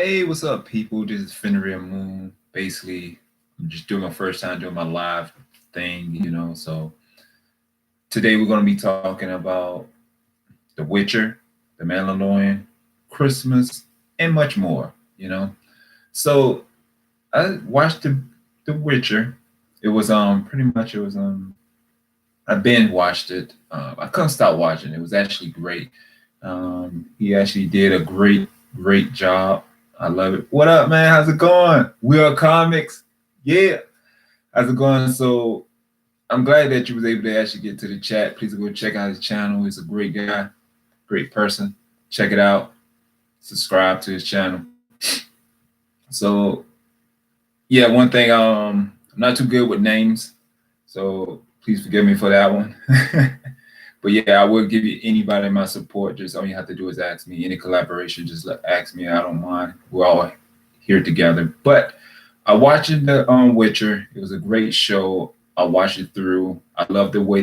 Hey, what's up, people? This is Fenrir Moon. Basically, I'm just doing my first time doing my live thing. So today we're going to be talking about The Witcher, The Mandalorian, Christmas, and much more. So I watched The Witcher. It was pretty much it was I binge watched it. I couldn't stop watching. It was actually great. He actually did a great job. I love it. What up, man? How's it going? We are comics. Yeah. How's it going? So I'm glad that you was able to actually get to the chat. Please go check out his channel. He's a great guy, great person. Check it out. Subscribe to his channel. So yeah, one thing, I'm not too good with names. So please forgive me for that one. But yeah, I will give you anybody my support. Just all you have to do is ask me. Any collaboration, just ask me. I don't mind. We're all here together. But I watched the Witcher. It was a great show. I watched it through. I love the way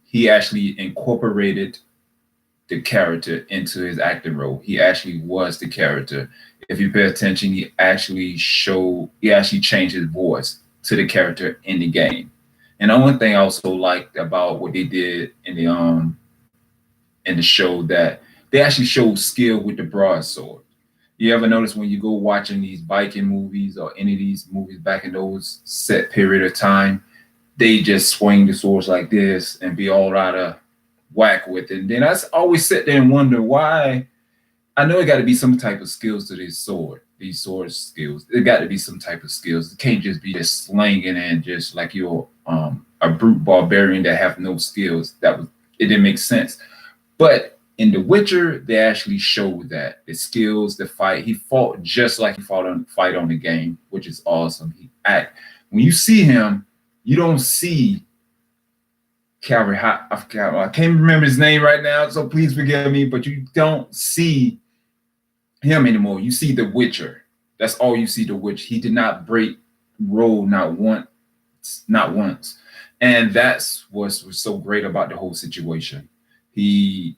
he actually incorporated the character into his acting role. He actually was the character. If you pay attention, he actually changed his voice to the character in the game. And the one thing I also liked about what they did in the show, that they actually showed skill with the broadsword. You ever notice when you go watching these Viking movies or any of these movies back in those set period of time, they just swing the swords like this and be all out of whack with it. And then I always sit there and wonder why. I know it got to be some type of skills to these sword skills. It got to be some type of skills. It can't just be just slinging and just like you're a brute barbarian that have no skills. It didn't make sense. But in The Witcher, they actually showed that the skills, the fight. He fought just like he fought on fight on the game, which is awesome. When you see him, you don't see Calvary. I can't remember his name right now, so please forgive me. But you don't see him anymore. You see The Witcher. That's all you see. The Witcher. He did not break role not once, and that's what was so great about the whole situation. He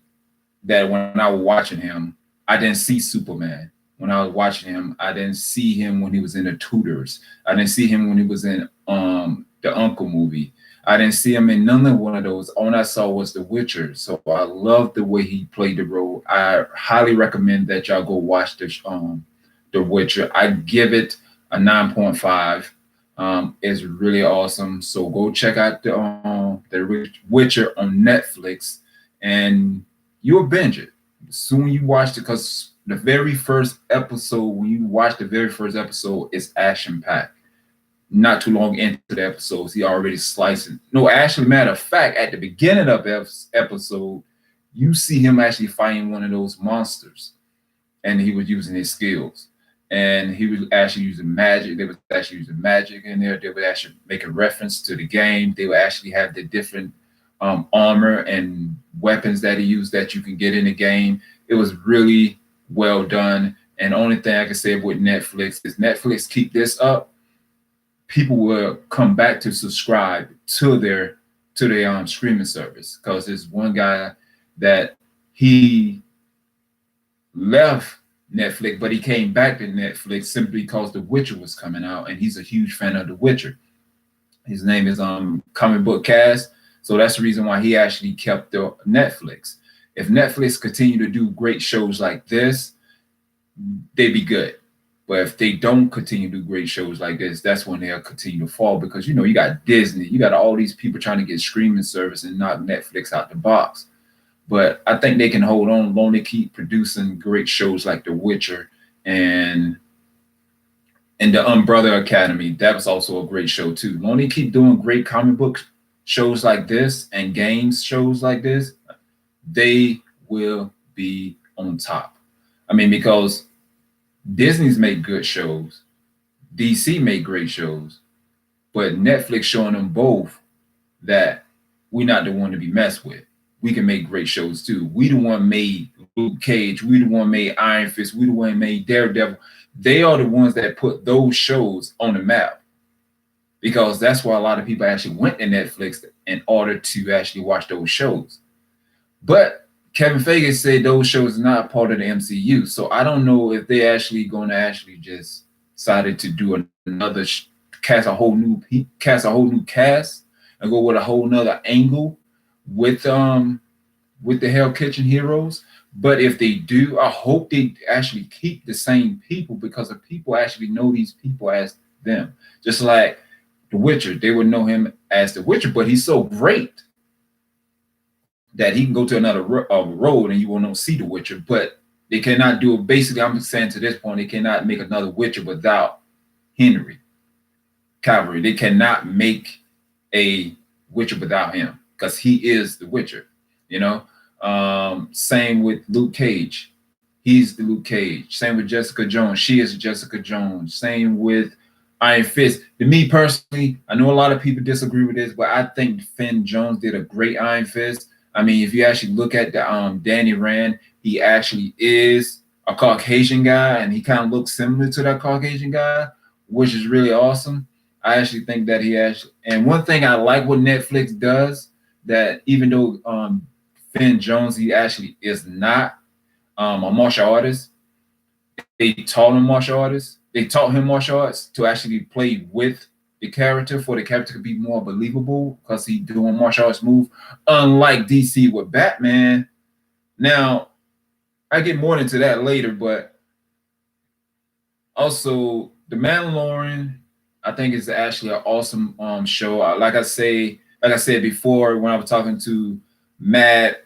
that when I was watching him, I didn't see Superman. When I was watching him, I didn't see him when he was in the Tudors. I didn't see him when he was in the Uncle movie. I didn't see him in none of one of those. All I saw was The Witcher. So I love the way he played the role. I highly recommend that y'all go watch The Witcher. I give it a 9.5. It's really awesome. So go check out the Witcher on Netflix, and you'll binge it soon you watch it, because the very first episode, when you watch the very first episode, is action packed. Not too long into the episodes, he already slicing. No, actually, matter of fact, at the beginning of episode, you see him actually fighting one of those monsters, and he was using his skills. And he was actually using magic. They were actually using magic in there. They would actually make a reference to the game. They would actually have the different armor and weapons that he used that you can get in the game. It was really well done. And the only thing I can say with Netflix is Netflix keep this up, people will come back to subscribe to their streaming service, because there's one guy that he left Netflix, but he came back to Netflix simply because The Witcher was coming out, and he's a huge fan of The Witcher. His name is Comic Book Cast, so that's the reason why he actually kept the Netflix. If Netflix continue to do great shows like this, they'd be good. But if they don't continue to do great shows like this, that's when they'll continue to fall, because you got Disney, you got all these people trying to get streaming service and knock Netflix out the box. But I think they can hold on as long as they keep producing great shows like The Witcher and the Umbrella Academy. That was also a great show too. As long as they keep doing great comic book shows like this and games shows like this, they will be on top. I mean, because Disney's make good shows, DC make great shows, but Netflix showing them both that we're not the one to be messed with. We can make great shows too. We the one made Luke Cage. We the one made Iron Fist. We the one made Daredevil. They are the ones that put those shows on the map, because that's why a lot of people actually went to Netflix in order to actually watch those shows. But Kevin Feige said those shows are not part of the MCU, so I don't know if they actually going to actually just decided to do another cast a whole new cast and go with a whole nother angle with with the Hell Kitchen heroes. But if they do, I hope they actually keep the same people because the people actually know these people as them. Just like The Witcher, they would know him as The Witcher, but he's so great that he can go to another road and you will not see The Witcher. But they cannot do it. Basically, I'm saying to this point, they cannot make another Witcher without Henry Cavill. They cannot make a Witcher without him because he is the Witcher. You know, same with Luke Cage. He's the Luke Cage. Same with Jessica Jones. She is Jessica Jones. Same with Iron Fist. To me personally, I know a lot of people disagree with this, but I think Finn Jones did a great Iron Fist. I mean, if you actually look at the Danny Rand, he actually is a Caucasian guy, and he kind of looks similar to that Caucasian guy, which is really awesome. I actually think that he actually, and one thing I like what Netflix does, that even though Finn Jones, he actually is not a martial artist, they taught him martial artists. They taught him martial arts to actually play with the character for the character to be more believable because he doing martial arts move. Unlike DC with Batman. Now, I get more into that later, but also the Mandalorian, I think is actually an awesome show. Like I said before, when I was talking to Madness,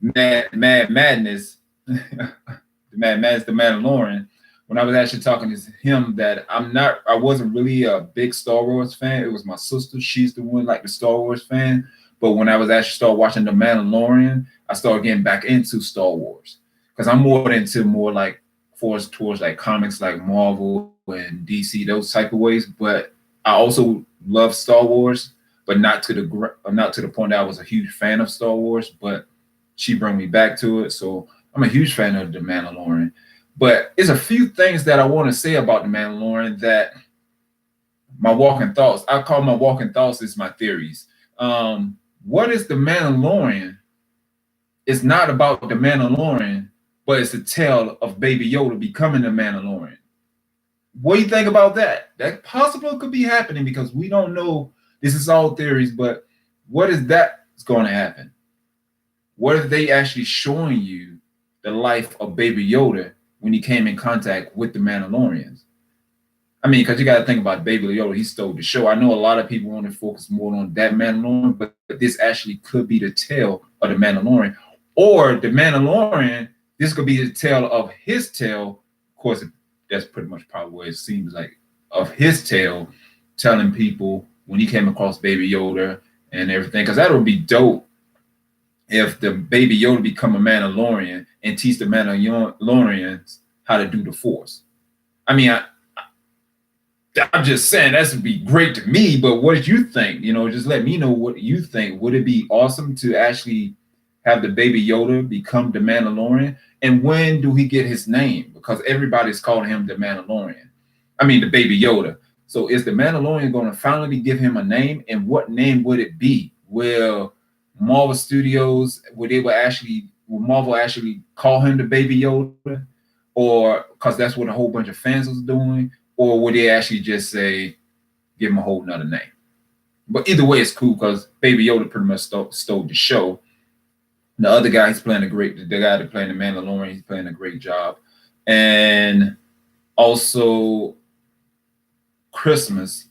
the Madness, the Mandalorian, when I was actually talking to him, that I wasn't really a big Star Wars fan. It was my sister. She's the one like the Star Wars fan. But when I was actually start watching the Mandalorian, I started getting back into Star Wars because I'm more into more like forced towards like comics like Marvel and DC, those type of ways. But I also love Star Wars, but not to the point that I was a huge fan of Star Wars. But she brought me back to it, so I'm a huge fan of the Mandalorian. But there's a few things that I want to say about the Mandalorian that my walking thoughts. I call my walking thoughts is my theories. What is the Mandalorian? It's not about the Mandalorian, but it's a tale of Baby Yoda becoming the Mandalorian. What do you think about that? That possibly could be happening because we don't know. This is all theories, but what is that is going to happen? What are they actually showing you the life of Baby Yoda when he came in contact with the Mandalorians? I mean, because you got to think about Baby Yoda, he stole the show. I know a lot of people want to focus more on that Mandalorian, but this actually could be the tale of the Mandalorian. Or the Mandalorian, this could be the tale of his tale. Of course, that's pretty much probably what it seems like, of his tale, telling people when he came across Baby Yoda and everything. Because that would be dope if the Baby Yoda become a Mandalorian and teach the Mandalorians how to do the Force. I mean, I'm just saying that would be great to me, but what did you think? You know, just let me know what you think. Would it be awesome to actually have the Baby Yoda become the Mandalorian? And when do he get his name? Because everybody's calling him the Mandalorian. I mean, the Baby Yoda. So is the Mandalorian going to finally give him a name? And what name would it be? Will Marvel Studios, will Marvel actually call him the Baby Yoda? Or because that's what a whole bunch of fans was doing? Or would they actually just say, give him a whole nother name? But either way, it's cool because Baby Yoda pretty much stole the show. The other guy, the guy that playing the Mandalorian, he's playing a great job. And also Christmas.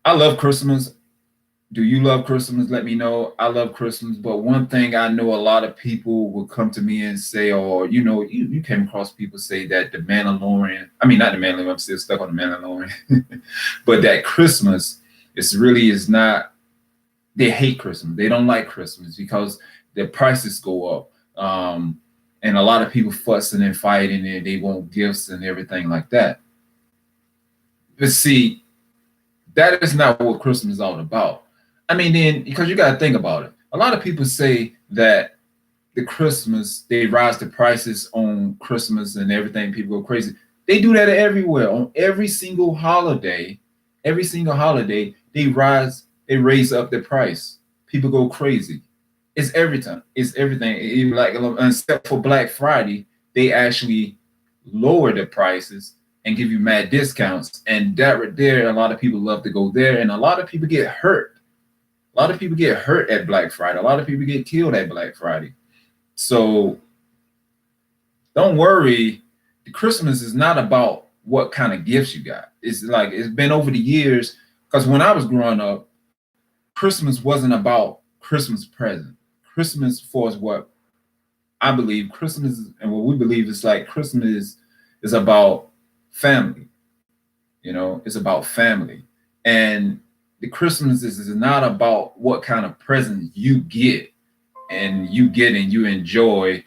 I love Christmas. Do you love Christmas? Let me know. I love Christmas. But one thing I know a lot of people will come to me and say, or, you know, you came across people say that the Mandalorian, I mean, not the Mandalorian, I'm still stuck on the Mandalorian, but that Christmas is not, they hate Christmas. They don't like Christmas because their prices go up. And a lot of people fussing and fighting and they want gifts and everything like that. But see, that is not what Christmas is all about. I mean, then, because you got to think about it. A lot of people say that they rise the prices on Christmas and everything. People go crazy. They do that everywhere. On every single holiday, they raise up the price. People go crazy. It's everything. It's everything. Even like except for Black Friday, they actually lower the prices and give you mad discounts. And that right there, a lot of people love to go there, and a lot of people get hurt. A lot of people get hurt at Black Friday. A lot of people get killed at Black Friday. So don't worry. The Christmas is not about what kind of gifts you got. It's like it's been over the years. Because when I was growing up, Christmas wasn't about Christmas present. Christmas for us, what I believe Christmas and what we believe is like Christmas is about family. You know, it's about family. And the Christmas is not about what kind of present you get and you enjoy.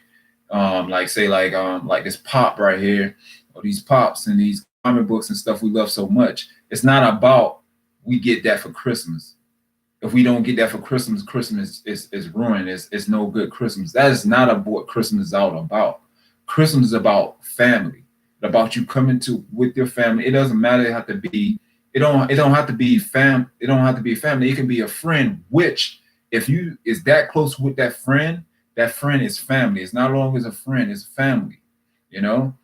Like say like this pop right here, or these pops and these comic books and stuff we love so much. It's not about we get that for Christmas. If we don't get that for Christmas, Christmas is ruined. It's no good Christmas. That is not what Christmas is all about. Christmas is about family, about you coming to with your family. It doesn't matter. It have to be. It don't have to be fam. It don't have to be family. It can be a friend. Which, if you is that close with that friend is family. It's not long as a friend. It's family. You know.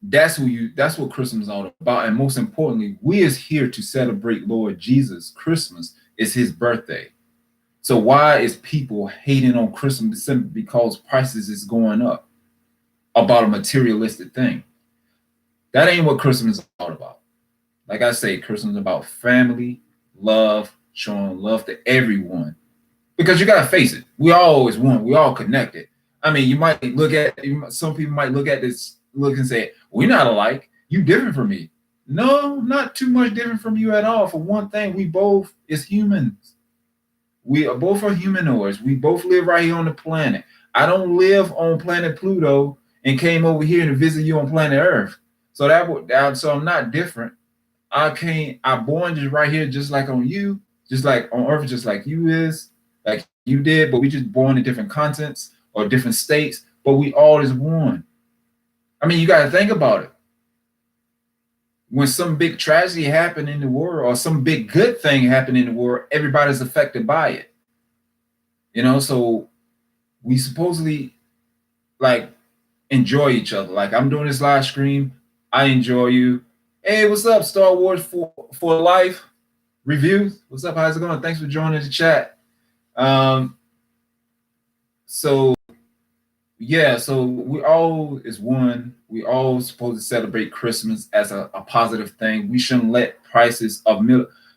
That's what Christmas is all about. And most importantly, we is here to celebrate Lord Jesus. Christmas is his birthday. So why is people hating on Christmas simply because prices is going up about a materialistic thing? That ain't what Christmas is all about. Like I say, Christmas is about family, love, showing love to everyone. Because you gotta face it, we all always one. We all connected. I mean, some people might look at this, look and say, we're not alike. You different from me. No, not too much different from you at all. For one thing, we both is humans. We are both are humanoids. We both live right here on the planet. I don't live on planet Pluto and came over here to visit you on planet Earth. So I'm not different. I born just right here, just like on you, just like on Earth, just like you is, like you did, but we just born in different continents or different states, but we all is one. I mean, you got to think about it. When some big tragedy happened in the world or some big good thing happened in the world, everybody's affected by it. You know, so we supposedly like enjoy each other. Like I'm doing this live stream, I enjoy you. Hey, what's up, Star Wars for Life review? What's up? How's it going? Thanks for joining the chat. So yeah, so we all is one. We all supposed to celebrate Christmas as a positive thing. We shouldn't let prices of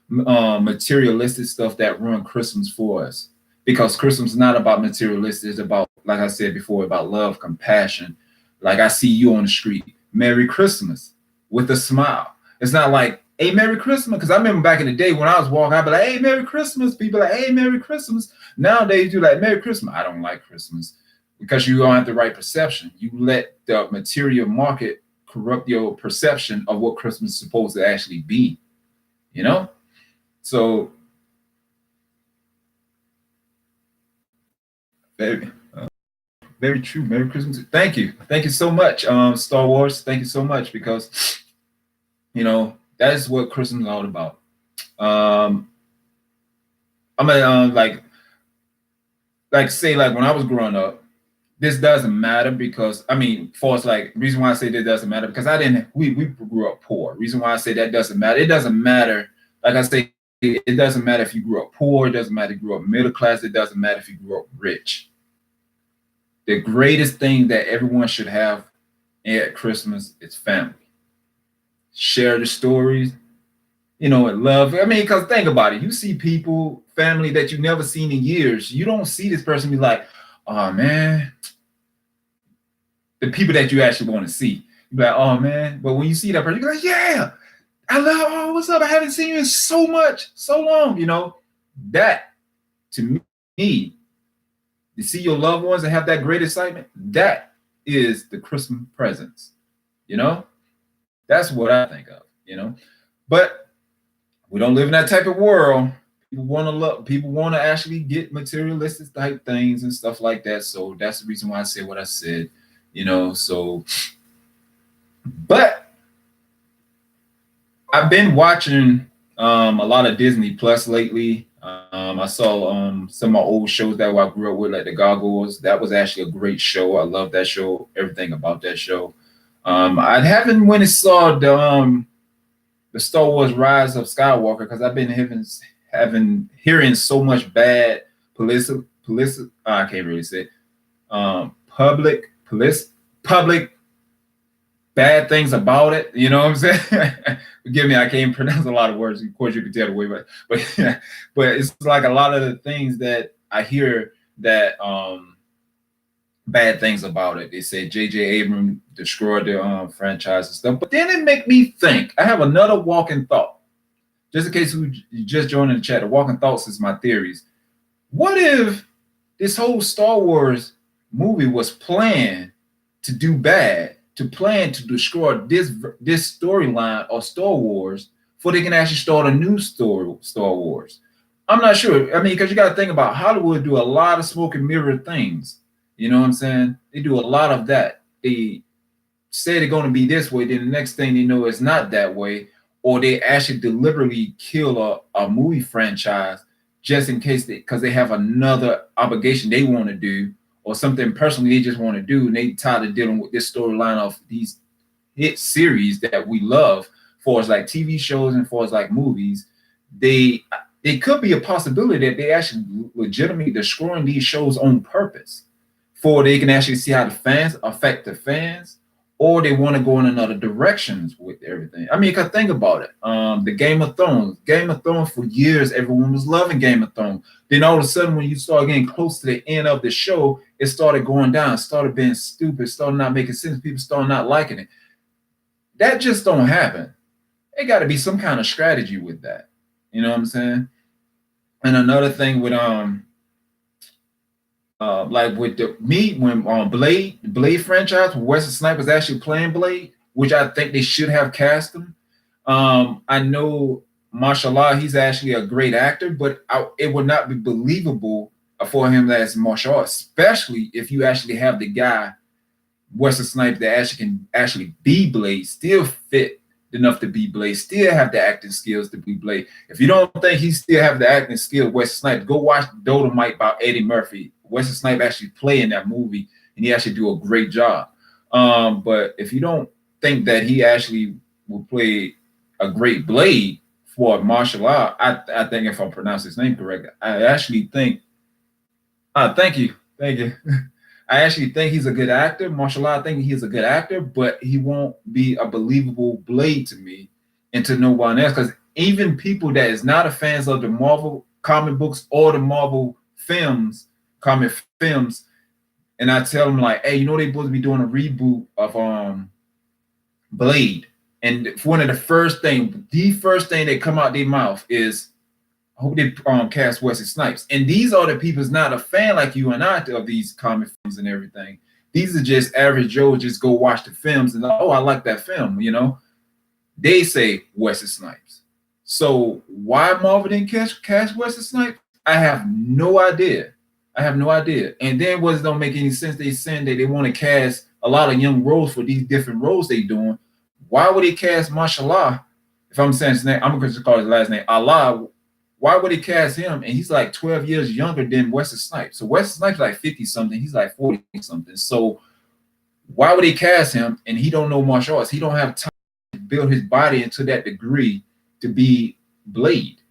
materialistic stuff that ruin Christmas for us. Because Christmas is not about materialistic. It's about, like I said before, about love, compassion. Like I see you on the street, Merry Christmas, with a smile. It's not like, hey, Merry Christmas. Because I remember back in the day when I was walking, I'd be like, hey, Merry Christmas. People like, hey, Merry Christmas. Nowadays, you like, Merry Christmas. I don't like Christmas. Because you don't have the right perception. You let the material market corrupt your perception of what Christmas is supposed to actually be, you know? So, very, very true. Merry Christmas. Thank you. Thank you so much, Star Wars. Thank you so much because, you know, that is what Christmas is all about. I'm gonna say like when I was growing up, this doesn't matter because I mean, for us, like reason why I say this doesn't matter because we grew up poor. Reason why I say that doesn't matter. It doesn't matter. Like I say, it doesn't matter if you grew up poor. It doesn't matter if you grew up middle class. It doesn't matter if you grew up rich. The greatest thing that everyone should have at Christmas is family. Share the stories, you know, and love. I mean, because think about it. You see people, family that you've never seen in years. You don't see this person be like, oh man. The people that you actually want to see. You be like, oh man. But when you see that person, you're like, yeah, I love, oh, what's up? I haven't seen you in so long, you know. That to me, to see your loved ones and have that great excitement, that is the Christmas presents, you know. That's what I think of, you know. But we don't live in that type of world. People want to actually get materialistic type things and stuff like that. So that's the reason why I said what I said, you know. So, but I've been watching a lot of Disney Plus lately. I saw some of my old shows that I grew up with, like the Gargoyles. That was actually a great show. I love that show. Everything about that show. I haven't went and saw the Star Wars Rise of Skywalker because I've been having hearing so much bad public I can't really say it, public bad things about it. You know what I'm saying? Forgive me, I can't pronounce a lot of words. Of course, you can tell the way, but yeah, but it's like a lot of the things that I hear that bad things about it. They say J.J. Abrams destroyed the franchise and stuff. But then it make me think. I have another walking thought. Just in case you just joined in the chat, the walking thoughts is my theories. What if this whole Star Wars movie was planned to do bad, to plan to destroy this storyline of Star Wars, before they can actually start a new story, Star Wars? I'm not sure. I mean, because you got to think about Hollywood do a lot of smoke and mirror things. You know what I'm saying? They do a lot of that. They say they're going to be this way, then the next thing they know it's not that way, or they actually deliberately kill a movie franchise just in case because they have another obligation they want to do or something personally they just want to do, and they tired of dealing with this storyline of these hit series that we love, for as like TV shows and for as like movies. They could be a possibility that they actually legitimately destroying these shows on purpose, for they can actually see how the fans affect the fans, or they want to go in another directions with everything. I mean, you can think about it. The Game of Thrones for years, everyone was loving Game of Thrones. Then all of a sudden, when you start getting close to the end of the show, it started going down, started being stupid, started not making sense. People started not liking it. That just don't happen. It got to be some kind of strategy with that. You know what I'm saying? And another thing with like with when Blade franchise, Wesley Snipers actually playing Blade, which I think they should have cast him. I know, mashallah, he's actually a great actor, but it would not be believable for him as martial arts, especially if you actually have the guy Wesley Snipes that actually can actually be Blade, still fit enough to be Blade, still have the acting skills to be Blade. If you don't think he still have the acting skills, Wesley Snipes, go watch Dolomite by Eddie Murphy. Wesley Snipes actually play in that movie, and he actually do a great job. But if you don't think that he actually will play a great Blade for martial art, I think if I pronounce his name correct, I actually think. Thank you. I actually think he's a good actor. Martial art, I think he's a good actor, but he won't be a believable Blade to me and to no one else. Because even people that is not a fans of the Marvel comic books or the Marvel comic films, and I tell them like, hey, you know they supposed to be doing a reboot of Blade, and one of the first thing that come out their mouth is, I hope they cast Wesley Snipes. And these are the people's not a fan like you and I of these comic films and everything. These are just average Joe, just go watch the films and oh, I like that film, you know. They say Wesley Snipes. So why Marvel didn't cast Wesley Snipes? I have no idea. And then what don't make any sense, they saying that they want to cast a lot of young roles for these different roles they doing. Why would they cast Mashallah? If I'm saying his name, I'm going to call his last name Allah. Why would he cast him? And he's like 12 years younger than Wesley Snipes. So Wesley Snipes is like 50 something. He's like 40 something. So why would he cast him? And he don't know martial arts. He don't have time to build his body into that degree to be Blade.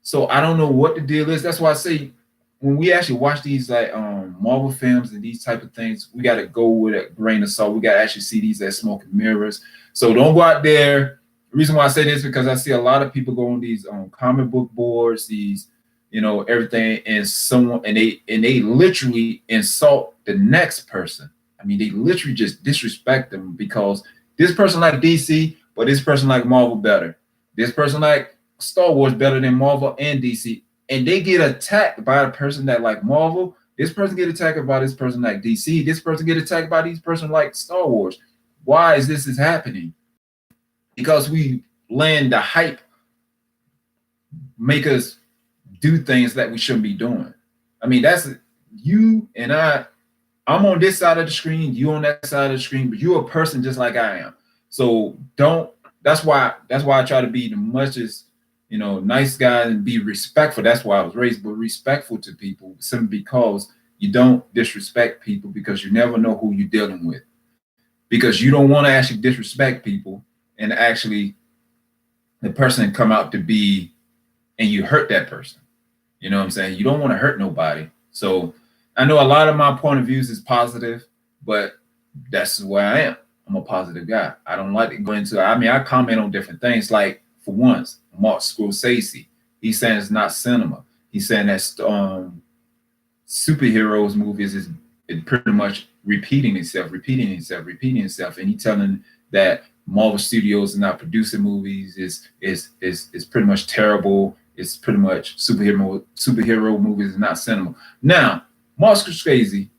So I don't know what the deal is. That's why I say when we actually watch these like Marvel films and these type of things, we got to go with a grain of salt. We got to actually see these as smoke and mirrors. So don't go out there. The reason why I say this is because I see a lot of people go on these comic book boards, these, you know, everything, and they literally insult the next person. I mean, they literally just disrespect them because this person like DC, but this person like Marvel better. This person like Star Wars better than Marvel and DC, and they get attacked by a person that like Marvel. This person get attacked by this person like DC. This person get attacked by this person like Star Wars. Why is this happening? Because we land the hype, make us do things that we shouldn't be doing. I mean, that's you and I'm on this side of the screen, you on that side of the screen, but you're a person just like I am. So that's why I try to be the much as, nice guy and be respectful. That's why I was raised, but respectful to people simply because you don't disrespect people because you never know who you're dealing with. Because you don't want to actually disrespect people and actually the person come out to be and you hurt that person. You know what I'm saying? You don't want to hurt nobody. So I know a lot of my point of views is positive, but that's where I am. I'm a positive guy. I don't like to go into, I comment on different things. Like for once, Mark Scorsese, he's saying it's not cinema. He's saying that superheroes movies is pretty much repeating itself. And he's telling that Marvel Studios is not producing movies, is pretty much terrible. It's pretty much superhero movies is not cinema. Now, Mark Scorsese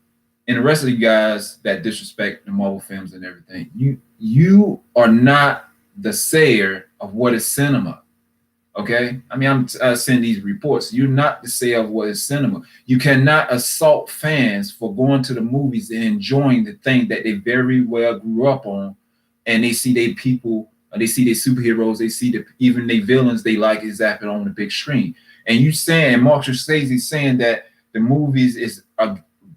and the rest of you guys that disrespect the Marvel films and everything, you are not the sayer of what is cinema. Okay, I'm seeing these reports. You're not the sayer of what is cinema. You cannot assault fans for going to the movies and enjoying the thing that they very well grew up on, and they see their people, they see their superheroes, they see even their villains they like is happening on the big screen. And you saying Mark Scorsese saying that the movies is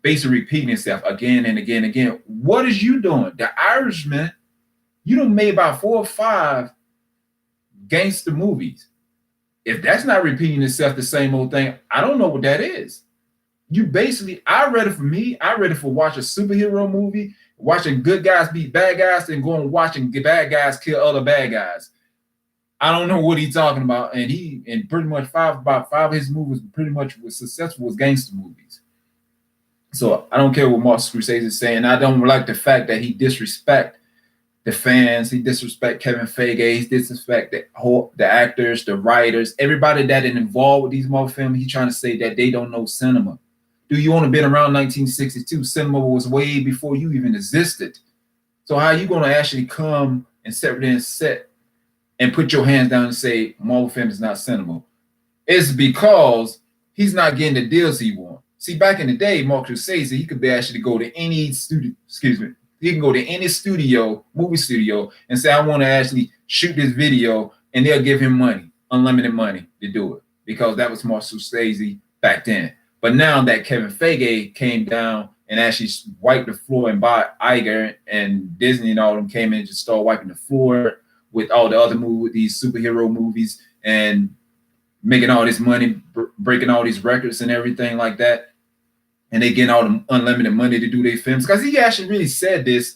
basically repeating itself again and again and again. What is you doing? The Irishman, you done made about 4 or 5 gangster movies. If that's not repeating itself, the same old thing, I don't know what that is. You basically, I read it for watching a superhero movie, watching good guys beat bad guys, and going watching bad guys kill other bad guys. I don't know what he's talking about. And pretty much about five of his movies pretty much was successful as gangster movies. So I don't care what Martin Scorsese is saying. I don't like the fact that he disrespect the fans, he disrespect Kevin Feige, he disrespect the actors, the writers, everybody that is involved with these Marvel films. He's trying to say that they don't know cinema. Do you want to been around 1962? Cinema was way before you even existed. So how are you going to actually come and sit and put your hands down and say Marvel film is not cinema? It's because he's not getting the deals he wants. See, back in the day, Mark Scorsese, he could actually go to any studio, he can go to any movie studio, and say, I want to actually shoot this video, and they'll give him money, unlimited money to do it, because that was Mark Scorsese back then. But now that Kevin Feige came down and actually wiped the floor, and Bob Iger and Disney and all of them came in and just started wiping the floor with all the other movies, these superhero movies, and making all this money, breaking all these records and everything like that. And they getting all the unlimited money to do their films. Because he actually really said this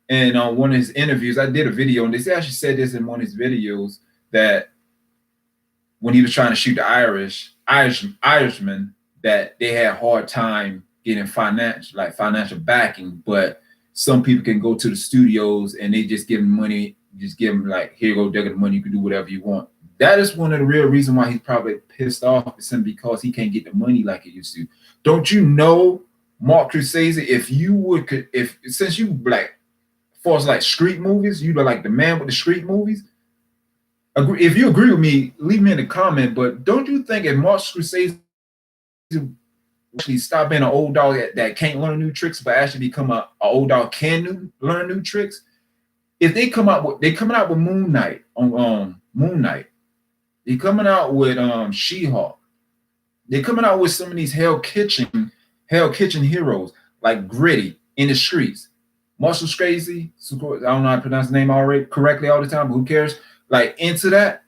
in one of his interviews. I did a video on this. He actually said this in one of his videos that when he was trying to shoot the Irishman, that they had a hard time getting financial backing. But some people can go to the studios and they just give them money, just give them like, here you go, they got the money, you can do whatever you want. That is one of the real reasons why he's probably pissed off, is simply because he can't get the money like he used to. Don't you know, Mark Scorsese, since you like, for us like street movies, you like the man with the street movies. If you agree with me, leave me in the comment. But don't you think if Mark Scorsese actually stop being an old dog that can't learn new tricks, but actually become an old dog can learn new tricks? If they coming out with Moon Knight on Moon Knight. They're coming out with She-Hulk. They're coming out with some of these Hell Kitchen heroes, like Gritty in the streets. Marshall Scorsese, I don't know how to pronounce the name already correctly all the time, but who cares? Like, into that,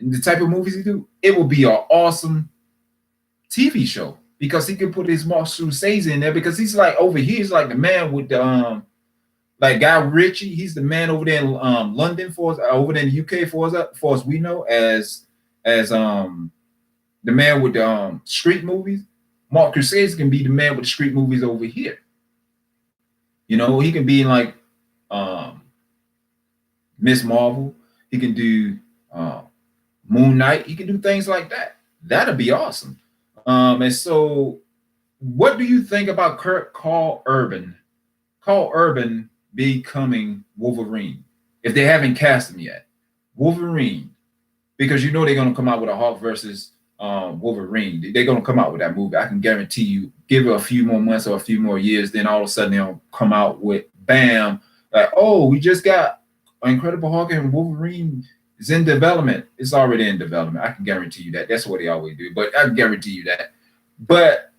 the type of movies he do, it will be an awesome TV show, because he can put his Marshall Scorsese in there, because he's like over here, he's like the man with the like Guy Ritchie, he's the man over there in London over there in the UK for us we know as the man with the street movies. Mark Scorsese can be the man with the street movies over here. You know, he can be in like Miss Marvel. He can do Moon Knight. He can do things like that. That'd be awesome. And so, what do you think about Carl Urban? Carl Urban becoming Wolverine, if they haven't cast him yet. Wolverine, because you know they're going to come out with a Hulk versus Wolverine. They're going to come out with that movie. I can guarantee you, give it a few more months or a few more years, then all of a sudden they'll come out with, bam, like, oh, we just got Incredible Hulk and Wolverine It's in development. It's already in development. I can guarantee you that. That's what they always do. But I can guarantee you that. But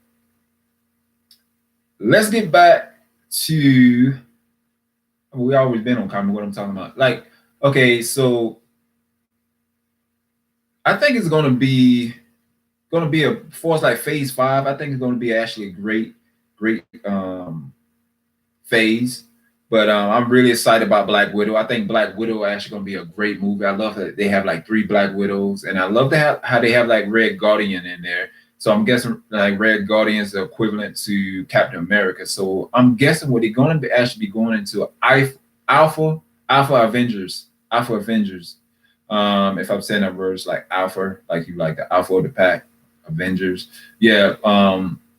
let's get back to, we always been on comic, what I'm talking about. Like, okay, so I think it's gonna be a for like phase 5. I think it's gonna be actually a great phase. But I'm really excited about Black Widow. I think Black Widow actually gonna be a great movie. I love that they have like 3 Black Widows, and I love how they have like Red Guardian in there. So I'm guessing like Red Guardian is the equivalent to Captain America. So I'm guessing what they're gonna be actually be going into Alpha Alpha Avengers. If I'm saying that words like Alpha, like you like the Alpha of the pack, Avengers. Yeah.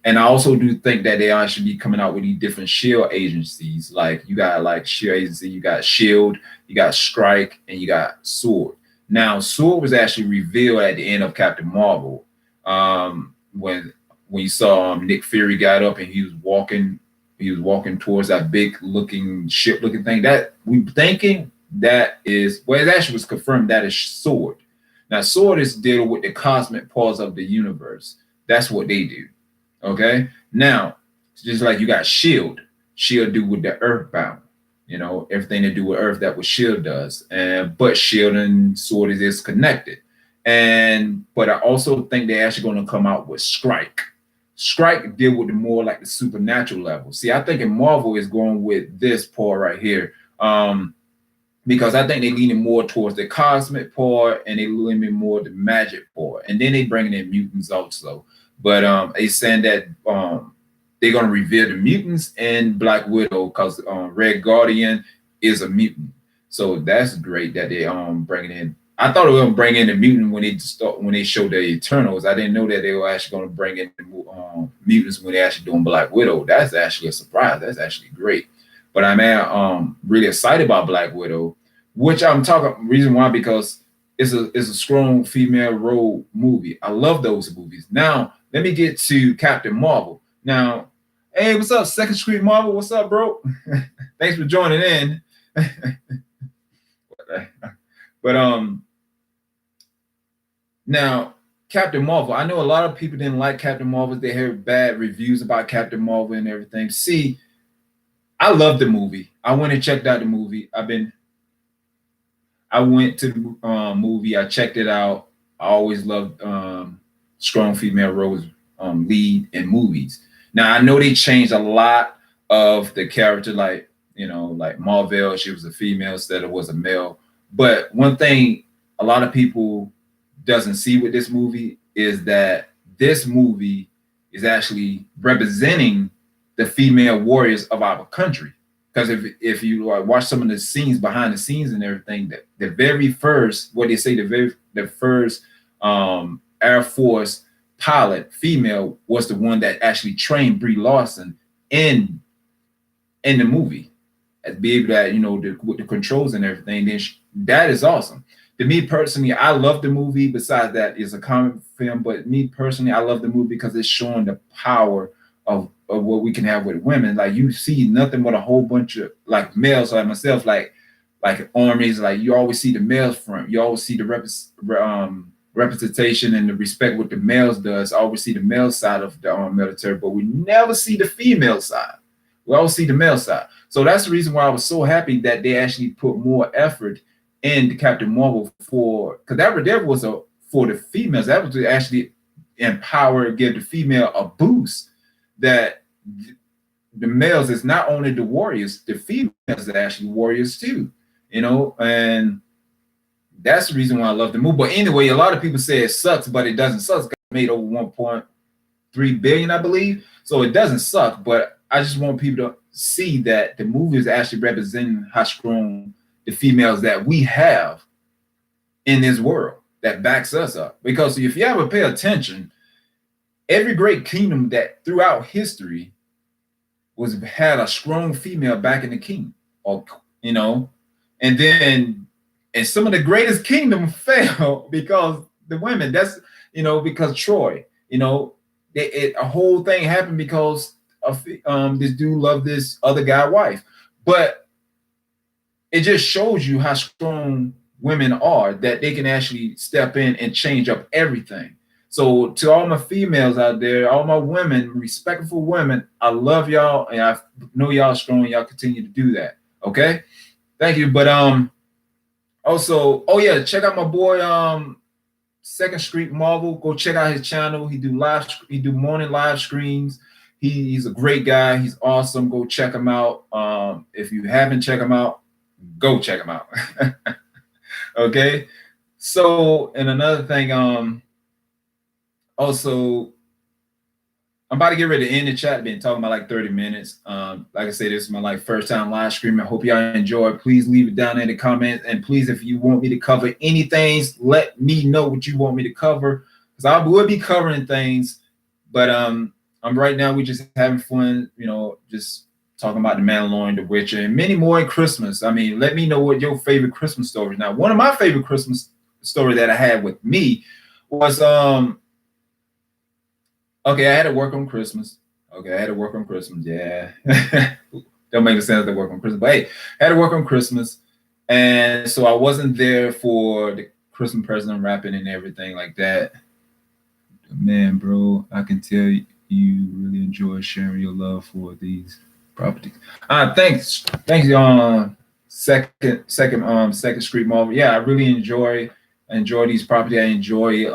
And I also do think that they should be coming out with these different shield agencies. Like you got like shield agency, you got shield, you got strike, and you got sword. Now, sword was actually revealed at the end of Captain Marvel. When you saw Nick Fury got up and he was walking towards that big looking ship looking thing. That we thinking that is, well, it actually was confirmed that is sword. Now, sword is dealing with the cosmic parts of the universe. That's what they do. Okay. Now, just like you got shield, shield do with the earthbound, everything to do with earth that what shield does. And but shield and sword is connected. But I also think they're actually going to come out with strike. Strike deal with the more like the supernatural level. See, I think in Marvel is going with this part right here. Because I think they're leaning more towards the cosmic part and they leaning more the magic part. And then they bringing in mutants also. But they saying that they're gonna reveal the mutants and Black Widow because Red Guardian is a mutant. So that's great that they bringing in. I thought they were gonna bring in the mutant when they showed the Eternals. I didn't know that they were actually gonna bring in the mutants when they actually doing Black Widow. That's actually a surprise. That's actually great. But I'm really excited about Black Widow, which I'm talking reason why because it's a strong female role movie. I love those movies. Now let me get to Captain Marvel. Now, hey, what's up, Second Street Marvel? What's up, bro? Thanks for joining in. But now Captain Marvel. I know a lot of people didn't like Captain Marvel. They heard bad reviews about Captain Marvel and everything. See, I love the movie. I went and checked out the movie. I went to the movie. I checked it out. I always loved strong female roles lead in movies. Now I know they changed a lot of the character, like like Marvel, she was a female instead of was a male. But one thing a lot of people doesn't see with this movie is that this movie is actually representing the female warriors of our country. Because if you watch some of the scenes behind the scenes and everything, the very first, what they say, the first Air Force pilot female was the one that actually trained Brie Larson in the movie, to be able to with the controls and everything. Then that is awesome. To me personally, I love the movie. Besides that, it's a comic film, but me personally, I love the movie because it's showing the power of what we can have with women. Like you see nothing but a whole bunch of like males like myself, like armies. Like you always see the males front. You always see the representation and the respect what the males does. I always see the male side of the military, but we never see the female side. We always see the male side. So that's the reason why I was so happy that they actually put more effort into Captain Marvel because that was for the females. That was to actually empower, give the female a boost. That the males is not only the warriors, the females are actually warriors too, and that's the reason why I love the movie. But anyway, a lot of people say it sucks, but it doesn't suck. It made over 1.3 billion, I believe. So it doesn't suck, but I just want people to see that the movie is actually representing how strong the females that we have in this world that backs us up. Because if you ever pay attention, every great kingdom that throughout history had a strong female back in the kingdom, and then some of the greatest kingdom fell because the women. That's because Troy, a whole thing happened because of this dude loved this other guy's wife, but it just shows you how strong women are, that they can actually step in and change up everything. So to all my females out there, all my women, respectful women, I love y'all, and I know y'all strong. Y'all continue to do that. Okay, thank you. But also, oh yeah, check out my boy Second Street Marvel. Go check out his channel. He do morning live streams. He's a great guy. He's awesome. Go check him out. If you haven't checked him out, go check him out. Okay. So, and another thing, also, I'm about to get ready to end the chat. Been talking about like 30 minutes. Like I said, this is my like first time live streaming. I hope y'all enjoy. Please leave it down in the comments. And please, if you want me to cover anything, let me know what you want me to cover. Because I will be covering things. But I'm right now, we just having fun, just talking about the Mandalorian, the Witcher, and many more in Christmas. I mean, let me know what your favorite Christmas stories. Now, one of my favorite Christmas story that I had with me was okay, I had to work on Christmas. Okay, I had to work on Christmas. Yeah. Don't make sense to work on Christmas. But hey, I had to work on Christmas. And so I wasn't there for the Christmas present wrapping and everything like that. Man, bro, I can tell you really enjoy sharing your love for these properties. Thanks, Second Street Marvel. Yeah, I really enjoy these properties. I enjoy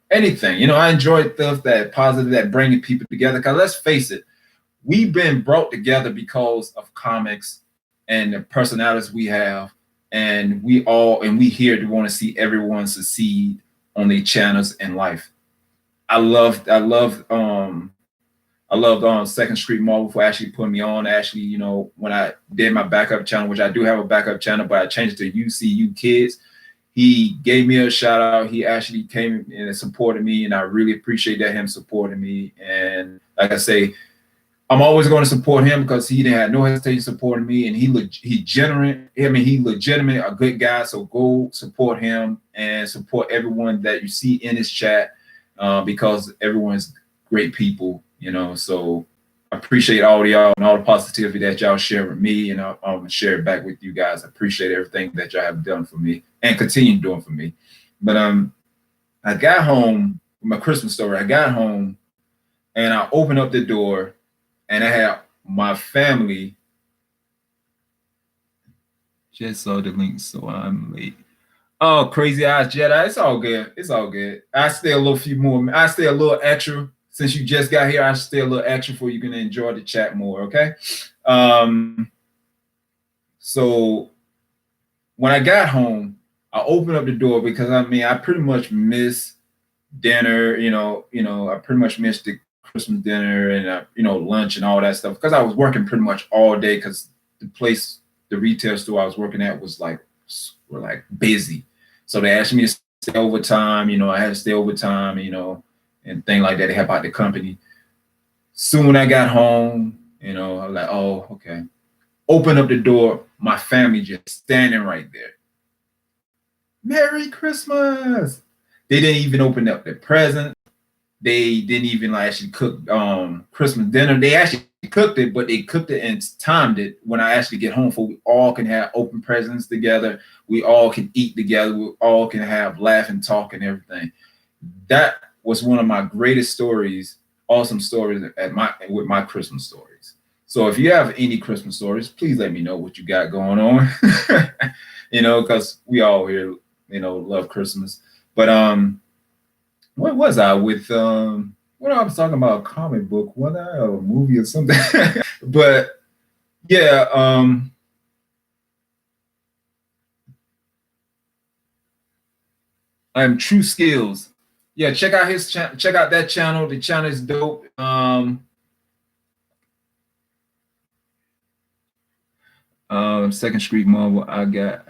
anything. I enjoy stuff that positive, that bringing people together. Because let's face it, we've been brought together because of comics and the personalities we have, and we here to want to see everyone succeed on their channels in life. I loved Second Street Marvel for actually putting me on. Actually, when I did my backup channel, which I do have a backup channel, but I changed it to UCU Kids. He gave me a shout out. He actually came and supported me, and I really appreciate that, him supporting me. And like I say, I'm always going to support him because he didn't have no hesitation supporting me, and he legitimate, a good guy. So go support him and support everyone that you see in his chat, because everyone's great people, So I appreciate all of y'all and all the positivity that y'all share with me, and I'll share it back with you guys. I appreciate everything that y'all have done for me and continue doing for me. But I got home with my Christmas story. I got home and I opened up the door, and I had my family. Just saw the link, so I'm late. Oh, Crazy Eyes Jedi. It's all good. It's all good. I stay a little extra. Since you just got here, I stay a little extra for you can enjoy the chat more, okay? So when I got home, I opened up the door because I pretty much missed dinner, I pretty much missed the Christmas dinner and lunch and all that stuff because I was working pretty much all day because the retail store I was working at was were busy. So they asked me to stay overtime, I had to stay overtime, and things like that. They help out the company. Soon I got home, I was like, oh, okay. Open up the door, my family just standing right there. Merry Christmas. They didn't even open up their present. They didn't even actually cook Christmas dinner. They actually cooked it, but they cooked it and timed it when I actually get home, for we all can have open presents together. We all can eat together. We all can have laugh and talk and everything. That was one of my greatest stories, awesome stories with my Christmas stories. So if you have any Christmas stories, please let me know what you got going on. Because we all here, love Christmas. But what was I with what I was talking about, a comic book, was I a movie or something? But yeah, I'm True Skills. Yeah, check out his channel. Check out that channel. The channel is dope. Second Street Marvel. I got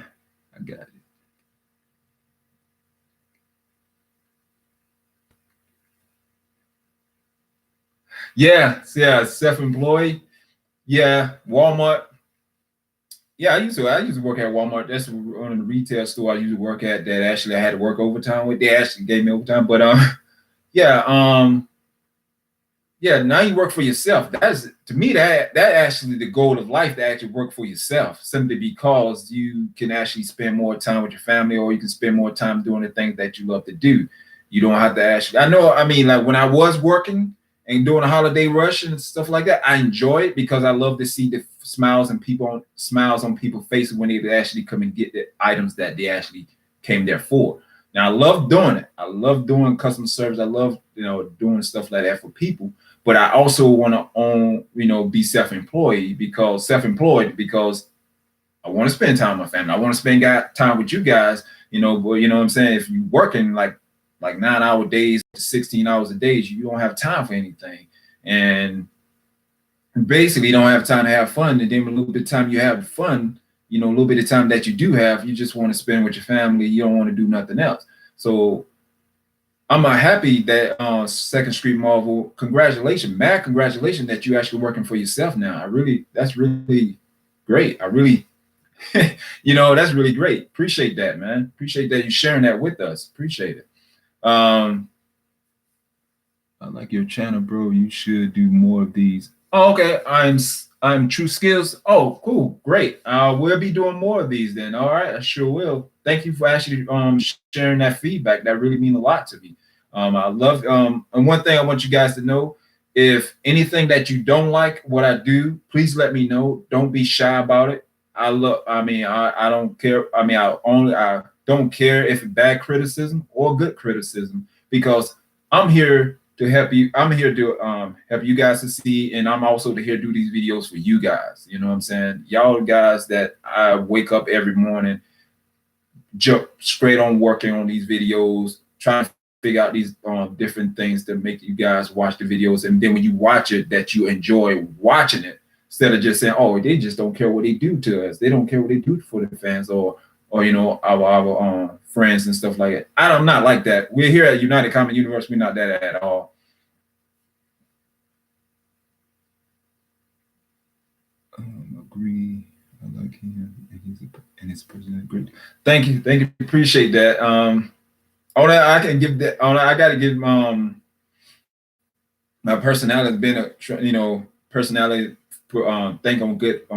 it. Yeah, self-employed. Yeah, Walmart. Yeah, I used to work at Walmart. That's one of the retail store I used to work at that actually I had to work overtime with. They actually gave me overtime, but yeah, Yeah, now you work for yourself. That's to me that actually the goal of life, to actually work for yourself, simply because you can actually spend more time with your family, or you can spend more time doing the things that you love to do. You don't have to actually. I know. I mean, like when I was working and doing a holiday rush and stuff like that, I enjoy it because I love to see the smiles on people's faces when they actually come and get the items that they actually came there for. Now I love doing it. I love doing customer service. I love doing stuff like that for people, but I also want to own, be self-employed because I want to spend time with my family. I want to spend time with you guys, but you know what I'm saying? If you're working like 9 hour days, 16 hours a day, you don't have time for anything. And basically you don't have time to have fun. And then a little bit of time you have fun, a little bit of time that you do have, you just want to spend with your family. You don't want to do nothing else. So I'm happy that Second Street Marvel, congratulations that you're actually working for yourself now. That's really great. I really, that's really great. Appreciate that, man. Appreciate that you sharing that with us. Appreciate it. I like your channel, bro. You should do more of these. Oh, okay. I'm True Skills. Oh, cool, great. We'll be doing more of these then. All right, I sure will. Thank you for actually sharing that feedback. That really means a lot to me. I love and one thing I want you guys to know: if anything that you don't like what I do, please let me know. Don't be shy about it. I don't care. I don't care if it's bad criticism or good criticism, because I'm here to help you. I'm here to help you guys to see, and I'm also to here do these videos for you guys. You know what I'm saying? Y'all guys that I wake up every morning, jump straight on working on these videos, trying to figure out these different things to make you guys watch the videos, and then when you watch it, that you enjoy watching it, instead of just saying, "Oh, they just don't care what they do to us. They don't care what they do for the fans, or our friends and stuff like that." I'm not like that. We're here at United Comic Universe. We're not that at all. Agree. I like him, and his person great. Thank you, appreciate that. All that I can give that. All that I got to give. My personality has been personality. Think on good,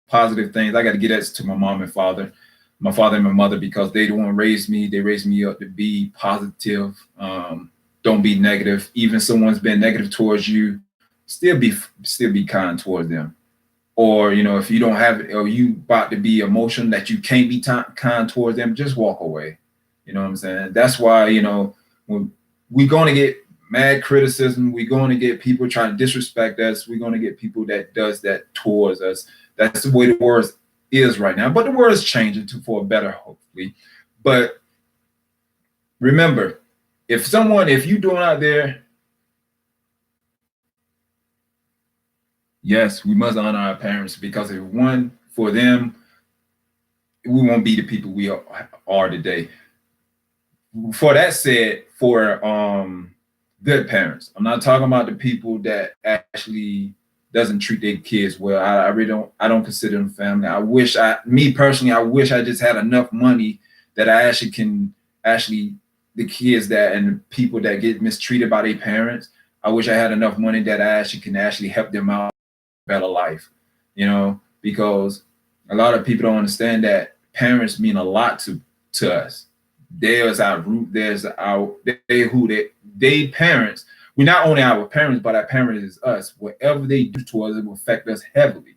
positive things. I got to get that to my mom and father, my father and my mother, because they the one raised me. They raised me up to be positive. Don't be negative. Even someone's been negative towards you, still be kind towards them. Or if you don't have it, or you about to be emotional that you can't be kind towards them, just walk away. You know what I'm saying? That's why when we're going to get mad criticism, we're going to get people trying to disrespect us, we're going to get people that does that towards us. That's the way the world is right now, but the world is changing for a better, hopefully. But remember, if you doing out there, yes, we must honor our parents, because if one for them, we won't be the people we are today. For that said, for good parents, I'm not talking about the people that actually doesn't treat their kids well. I really don't consider them family. Me personally, I wish I just had enough money that I actually can the kids that and the people that get mistreated by their parents. I wish I had enough money that I actually can help them out better life, because a lot of people don't understand that parents mean a lot to us. There's our root. There's our they parents. We're not only our parents, but our parents is us. Whatever they do to us, it will affect us heavily.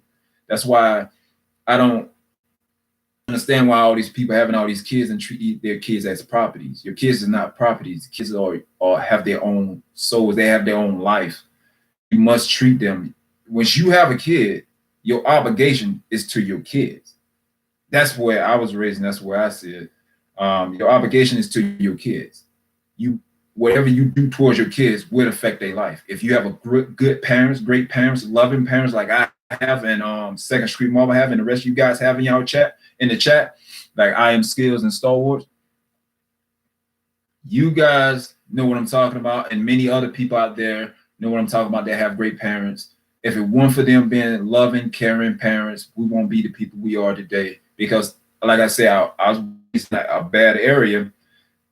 That's why I don't understand why all these people having all these kids and treat their kids as properties. Your kids are not properties. Kids are have their own souls. They have their own life. You must treat them. Once you have a kid, your obligation is to your kids. That's where I was raised, and that's where I see it. Your obligation is to your kids. Whatever you do towards your kids will affect their life. If you have good parents, great parents, loving parents like I have, and Second Street Marvel have, and the rest of you guys have in the chat, like I Am Skills and Star Wars, you guys know what I'm talking about, and many other people out there know what I'm talking about that have great parents. If it weren't for them being loving, caring parents, we won't be the people we are today. Because, like I said, I was in a bad area,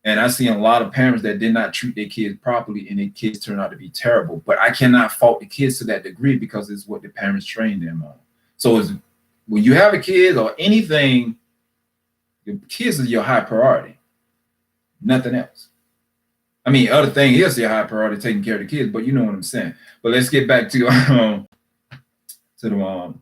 And I've seen a lot of parents that did not treat their kids properly, and their kids turn out to be terrible. But I cannot fault the kids to that degree because it's what the parents trained them on. So it's, when you have a kid or anything, your kids is your high priority, nothing else. I mean, other thing is your high priority, taking care of the kids, but you know what I'm saying. But let's get back to the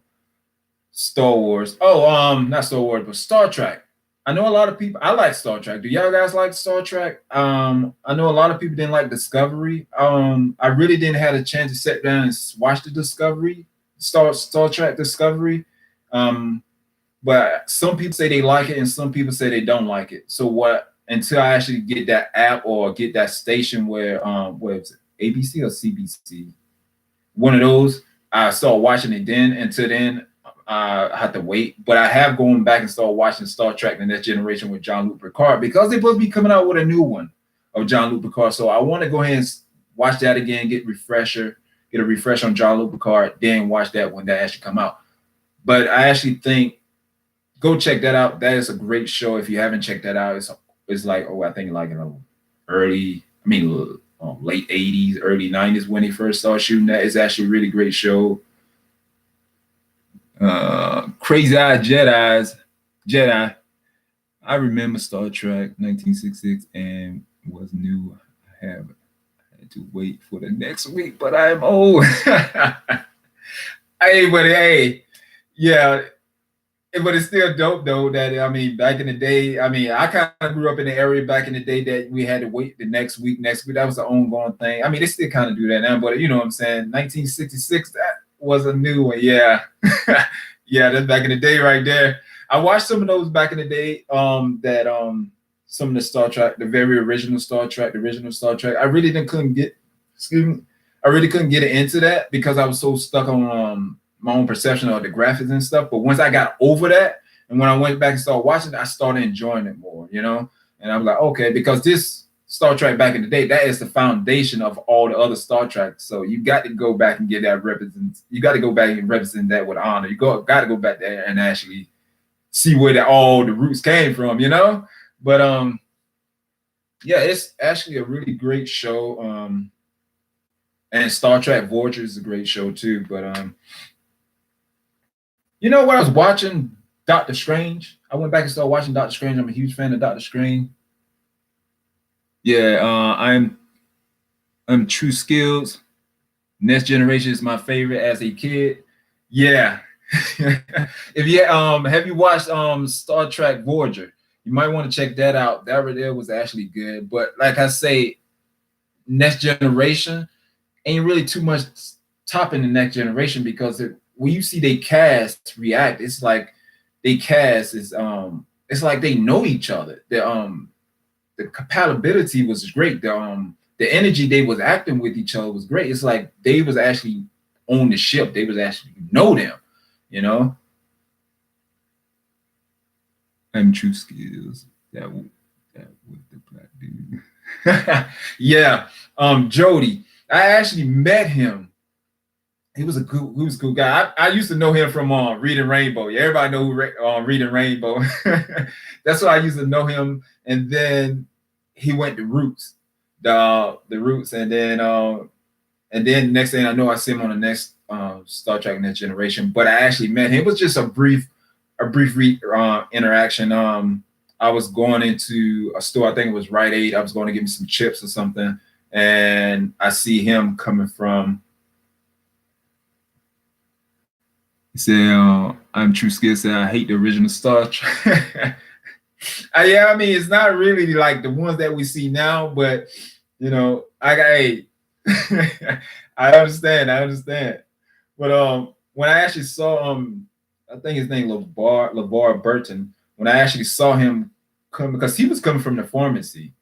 Star Wars. Oh, not Star Wars, but Star Trek. I know a lot of people. I like Star Trek. Do y'all guys like Star Trek? I know a lot of people didn't like Discovery. I really didn't have a chance to sit down and watch the Discovery, Star Trek Discovery. But some people say they like it, and some people say they don't like it. So what? Until I actually get that app or get that station where is it, ABC or CBC, one of those, I start watching it. Then until then, I have to wait. But I have gone back and started watching Star Trek: The Next Generation with Jean-Luc Picard because they're supposed to be coming out with a new one of Jean-Luc Picard. So I want to go ahead and watch that again, get a refresh on Jean-Luc Picard, then watch that when that actually come out. But I actually think go check that out. That is a great show. If you haven't checked that out, it's like, I think like in the late 80s, early 90s when they first started shooting that. It's actually a really great show. Crazy Eyed Jedi. I remember Star Trek 1966 and was new. I had to wait for the next week, but I'm old. Hey, yeah. But it's still dope though that, I mean, back in the day, I mean, I kind of grew up in the area back in the day that we had to wait the next week. That was an ongoing thing. I mean, they still kind of do that now, but you know what I'm saying? 1966, that was a new one. Yeah. Yeah, that's back in the day right there. I watched some of those back in the day, some of the Star Trek, the very original Star Trek, I really couldn't get into that because I was so stuck on my own perception of the graphics and stuff. But once I got over that, and when I went back and started watching it, I started enjoying it more, you know? And I was like, okay, because this Star Trek back in the day, that is the foundation of all the other Star Trek. So you got to go back and get that you got to go back and represent that with honor. Got to go back there and actually see where all the roots came from, you know? But yeah, it's actually a really great show. And Star Trek Voyager is a great show too. But you know what I was watching? Doctor Strange. I went back and started watching Doctor Strange. I'm a huge fan of Doctor Strange. Yeah, I'm True Skills. Next Generation is my favorite as a kid. Yeah. If you have you watched Star Trek Voyager, you might want to check that out. That right there was actually good. But like I say, Next Generation ain't really too much topping the Next Generation because when you see they cast react, it's like they cast is it's like they know each other. The compatibility was great. The energy they was acting with each other was great. It's like they was actually on the ship. They was actually know them, you know. I'm True Skills. That with the black dude. Yeah. Jody. I actually met him. He was a cool guy. I used to know him from Reading Rainbow. Yeah, everybody know who Reading Rainbow. That's why I used to know him. And then he went to Roots, the Roots, and then next thing I know, I see him on the next Star Trek Next Generation. But I actually met him. It was just a brief interaction. I was going into a store. I think it was Rite Aid. I was going to get me some chips or something, and I see him coming from. He said, I'm True Skill said, I hate the original Star Trek. Yeah, I mean, it's not really like the ones that we see now, but, you know, I understand. But when I actually saw, I think his name LeVar Burton, when I actually saw him come, because he was coming from the pharmacy.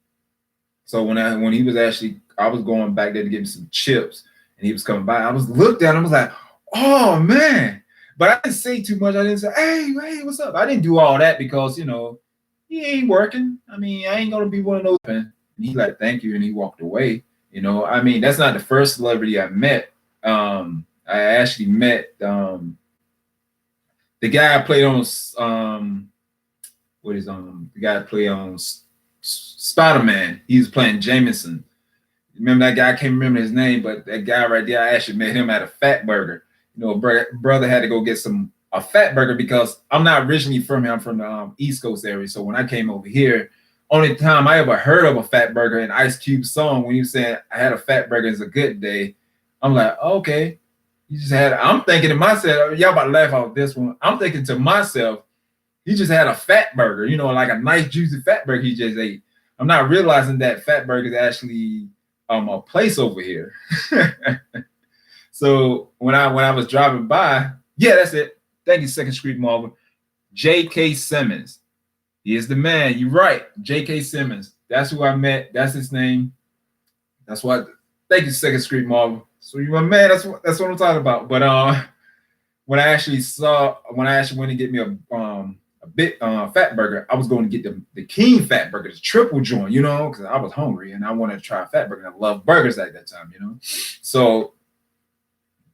So when he was actually, I was going back there to get him some chips, and he was coming by, I was looked at him, I was like, oh, man. But I didn't say too much. I didn't say, hey, what's up? I didn't do all that because, you know, he ain't working. I mean, I ain't going to be one of those. And he's like, thank you. And he walked away. You know, I mean, that's not the first celebrity I met. I actually met the guy I played on, the guy I played on Spider-Man. He was playing Jameson. Remember that guy? I can't remember his name, but that guy right there, I actually met him at a Fat Burger. You know, brother had to go get a Fat Burger because I'm not originally from here. I'm from the East Coast area. So when I came over here, only time I ever heard of a Fat Burger in Ice Cube's song when he was saying I had a Fat Burger, it's a good day. I'm like, okay, you just had. I'm thinking to myself, y'all about to laugh off this one. I'm thinking to myself, he just had a fat burger, you know, like a nice juicy fat burger he just ate. I'm not realizing that Fat Burger is actually a place over here. So when I was driving by, yeah, that's it. Thank you, Second Street Marvel. J.K. Simmons. He is the man. You're right. J.K. Simmons. That's who I met. That's his name. That's what. Thank you, Second Street Marvel. So you're my man. That's what I'm talking about. But when I actually went to get me a bit Fat Burger, I was going to get the King Fat Burger, the triple joint, you know, because I was hungry and I wanted to try a Fat Burger. I love burgers at that time, you know. So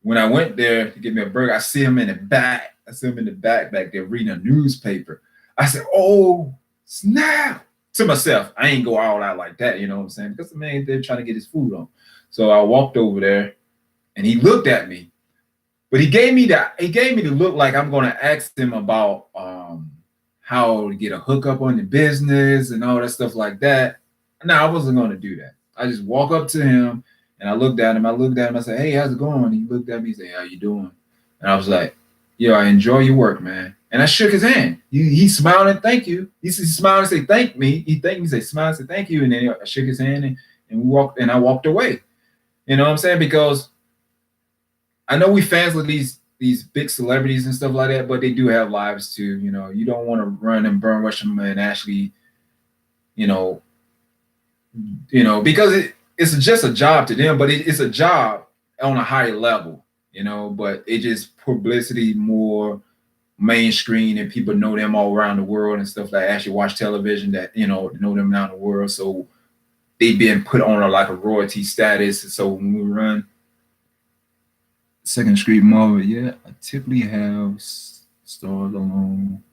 when I went there to get me a burger, I see him in the back. I see him in the back there reading a newspaper. I said, "Oh, snap!" To myself, I ain't go all out like that, you know what I'm saying? Because the man they're trying to get his food on. So I walked over there, and he looked at me, but he gave me the look like I'm going to ask him about how to get a hookup on the business and all that stuff like that. No, I wasn't going to do that. I just walk up to him and I looked at him. I said, "Hey, how's it going?" He looked at me and said, "How you doing?" And I was like, "Yo, I enjoy your work, man." And I shook his hand. He smiled and thank you. He smiled and said, "Thank me." He thanked me, said, "Smile and said, thank you." And then I shook his hand and I walked away. You know what I'm saying? Because I know we fans of these big celebrities and stuff like that, but they do have lives too. You know, you don't want to run and burn rush them and actually, you know, because it's just a job to them, but it's a job on a higher level, you know, but it just publicity more mainstream and people know them all around the world and stuff like actually watch television that, you know them around the world. So they've been put on a royalty status. So when we run Second Street Marvel, yeah, I typically have stars alone.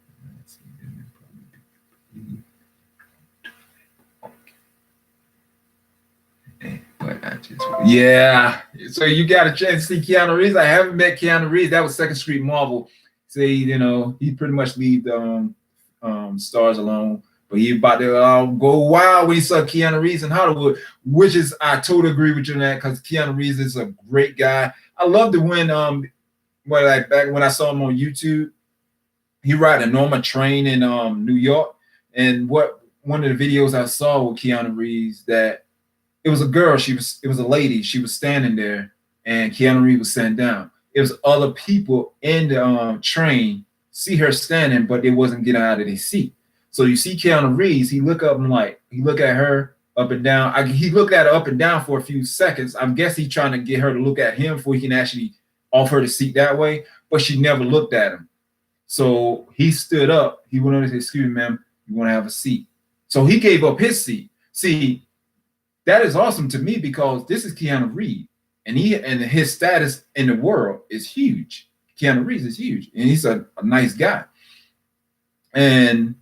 But I just, yeah. So you got a chance to see Keanu Reeves. I haven't met Keanu Reeves. That was Second Street Marvel. Say, you know, he pretty much leave stars alone. But he about to go wild when he saw Keanu Reeves in Hollywood, which is, I totally agree with you on that, because Keanu Reeves is a great guy. I loved it when back when I saw him on YouTube, he ride a normal train in New York. And one of the videos I saw with Keanu Reeves, that it was a girl, it was a lady, she was standing there and Keanu Reeves was sitting down. It was other people in the train see her standing, but they wasn't getting out of their seat. So you see Keanu Reeves, he look up and he look at her up and down. He looked at her up and down for a few seconds. I guess he's trying to get her to look at him before he can actually offer her the seat that way, but she never looked at him. So he stood up. He went on and said, "Excuse me, ma'am, you want to have a seat?" So he gave up his seat. See, that is awesome to me because this is Keanu Reeves, and his status in the world is huge. Keanu Reeves is huge, and he's a nice guy. And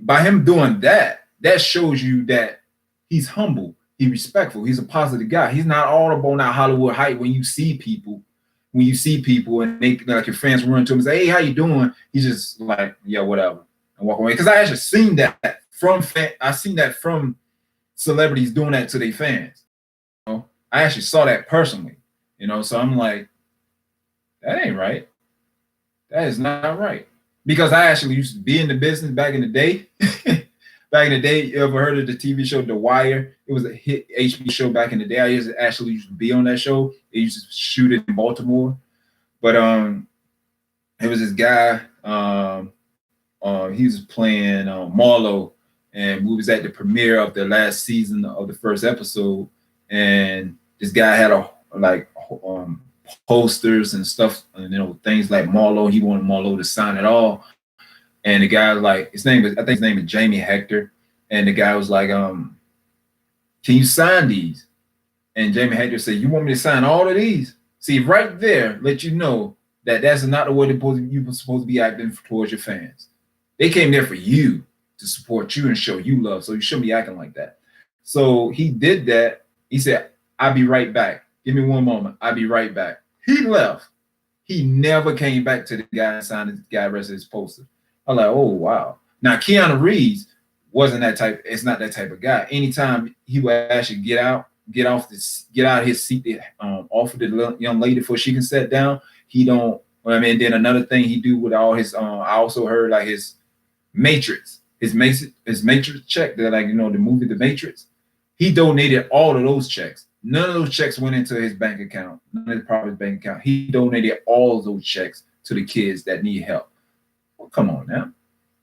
by him doing that, that shows you that he's humble, he's respectful, he's a positive guy. He's not all about that Hollywood hype. When you see people and they like your fans run to him and say, "Hey, how you doing?" He's just like, "Yeah, whatever," and walk away. Because I actually seen that from celebrities doing that to their fans. You know? I actually saw that personally. You know, so I'm like, that ain't right. That is not right. Because I actually used to be in the business back in the day. Back in the day, you ever heard of the TV show The Wire? It was a hit HBO show back in the day. I used to be on that show. They used to shoot it in Baltimore. But it was this guy. He was playing Marlo, and we was at the premiere of the last season of the first episode. And this guy had posters and stuff, and things like Marlo. He wanted Marlo to sign it all. And the guy was like, I think his name is Jamie Hector. And the guy was like, "Can you sign these?" And Jamie Hector said, "You want me to sign all of these?" See, right there, let you know that that's not the way you're supposed to be acting towards your fans. They came there for you. to support you and show you love. So you shouldn't be acting like that. So he did that. He said, I'll be right back. Give me one moment. I'll be right back. He left. He never came back to the guy and signed the guy rest of his poster. I'm like, oh wow. Now Keanu Reeves wasn't that type. It's not that type of guy. Anytime he would actually get out of his seat, off of the young lady before she can sit down. He don't. I mean, then another thing he do with all his. I also heard like his Matrix, his Matrix check that, like, the movie The Matrix. He donated all of those checks. None of those checks went into his bank account, none of his private bank account. He donated all of those checks to the kids that need help. Well, come on now.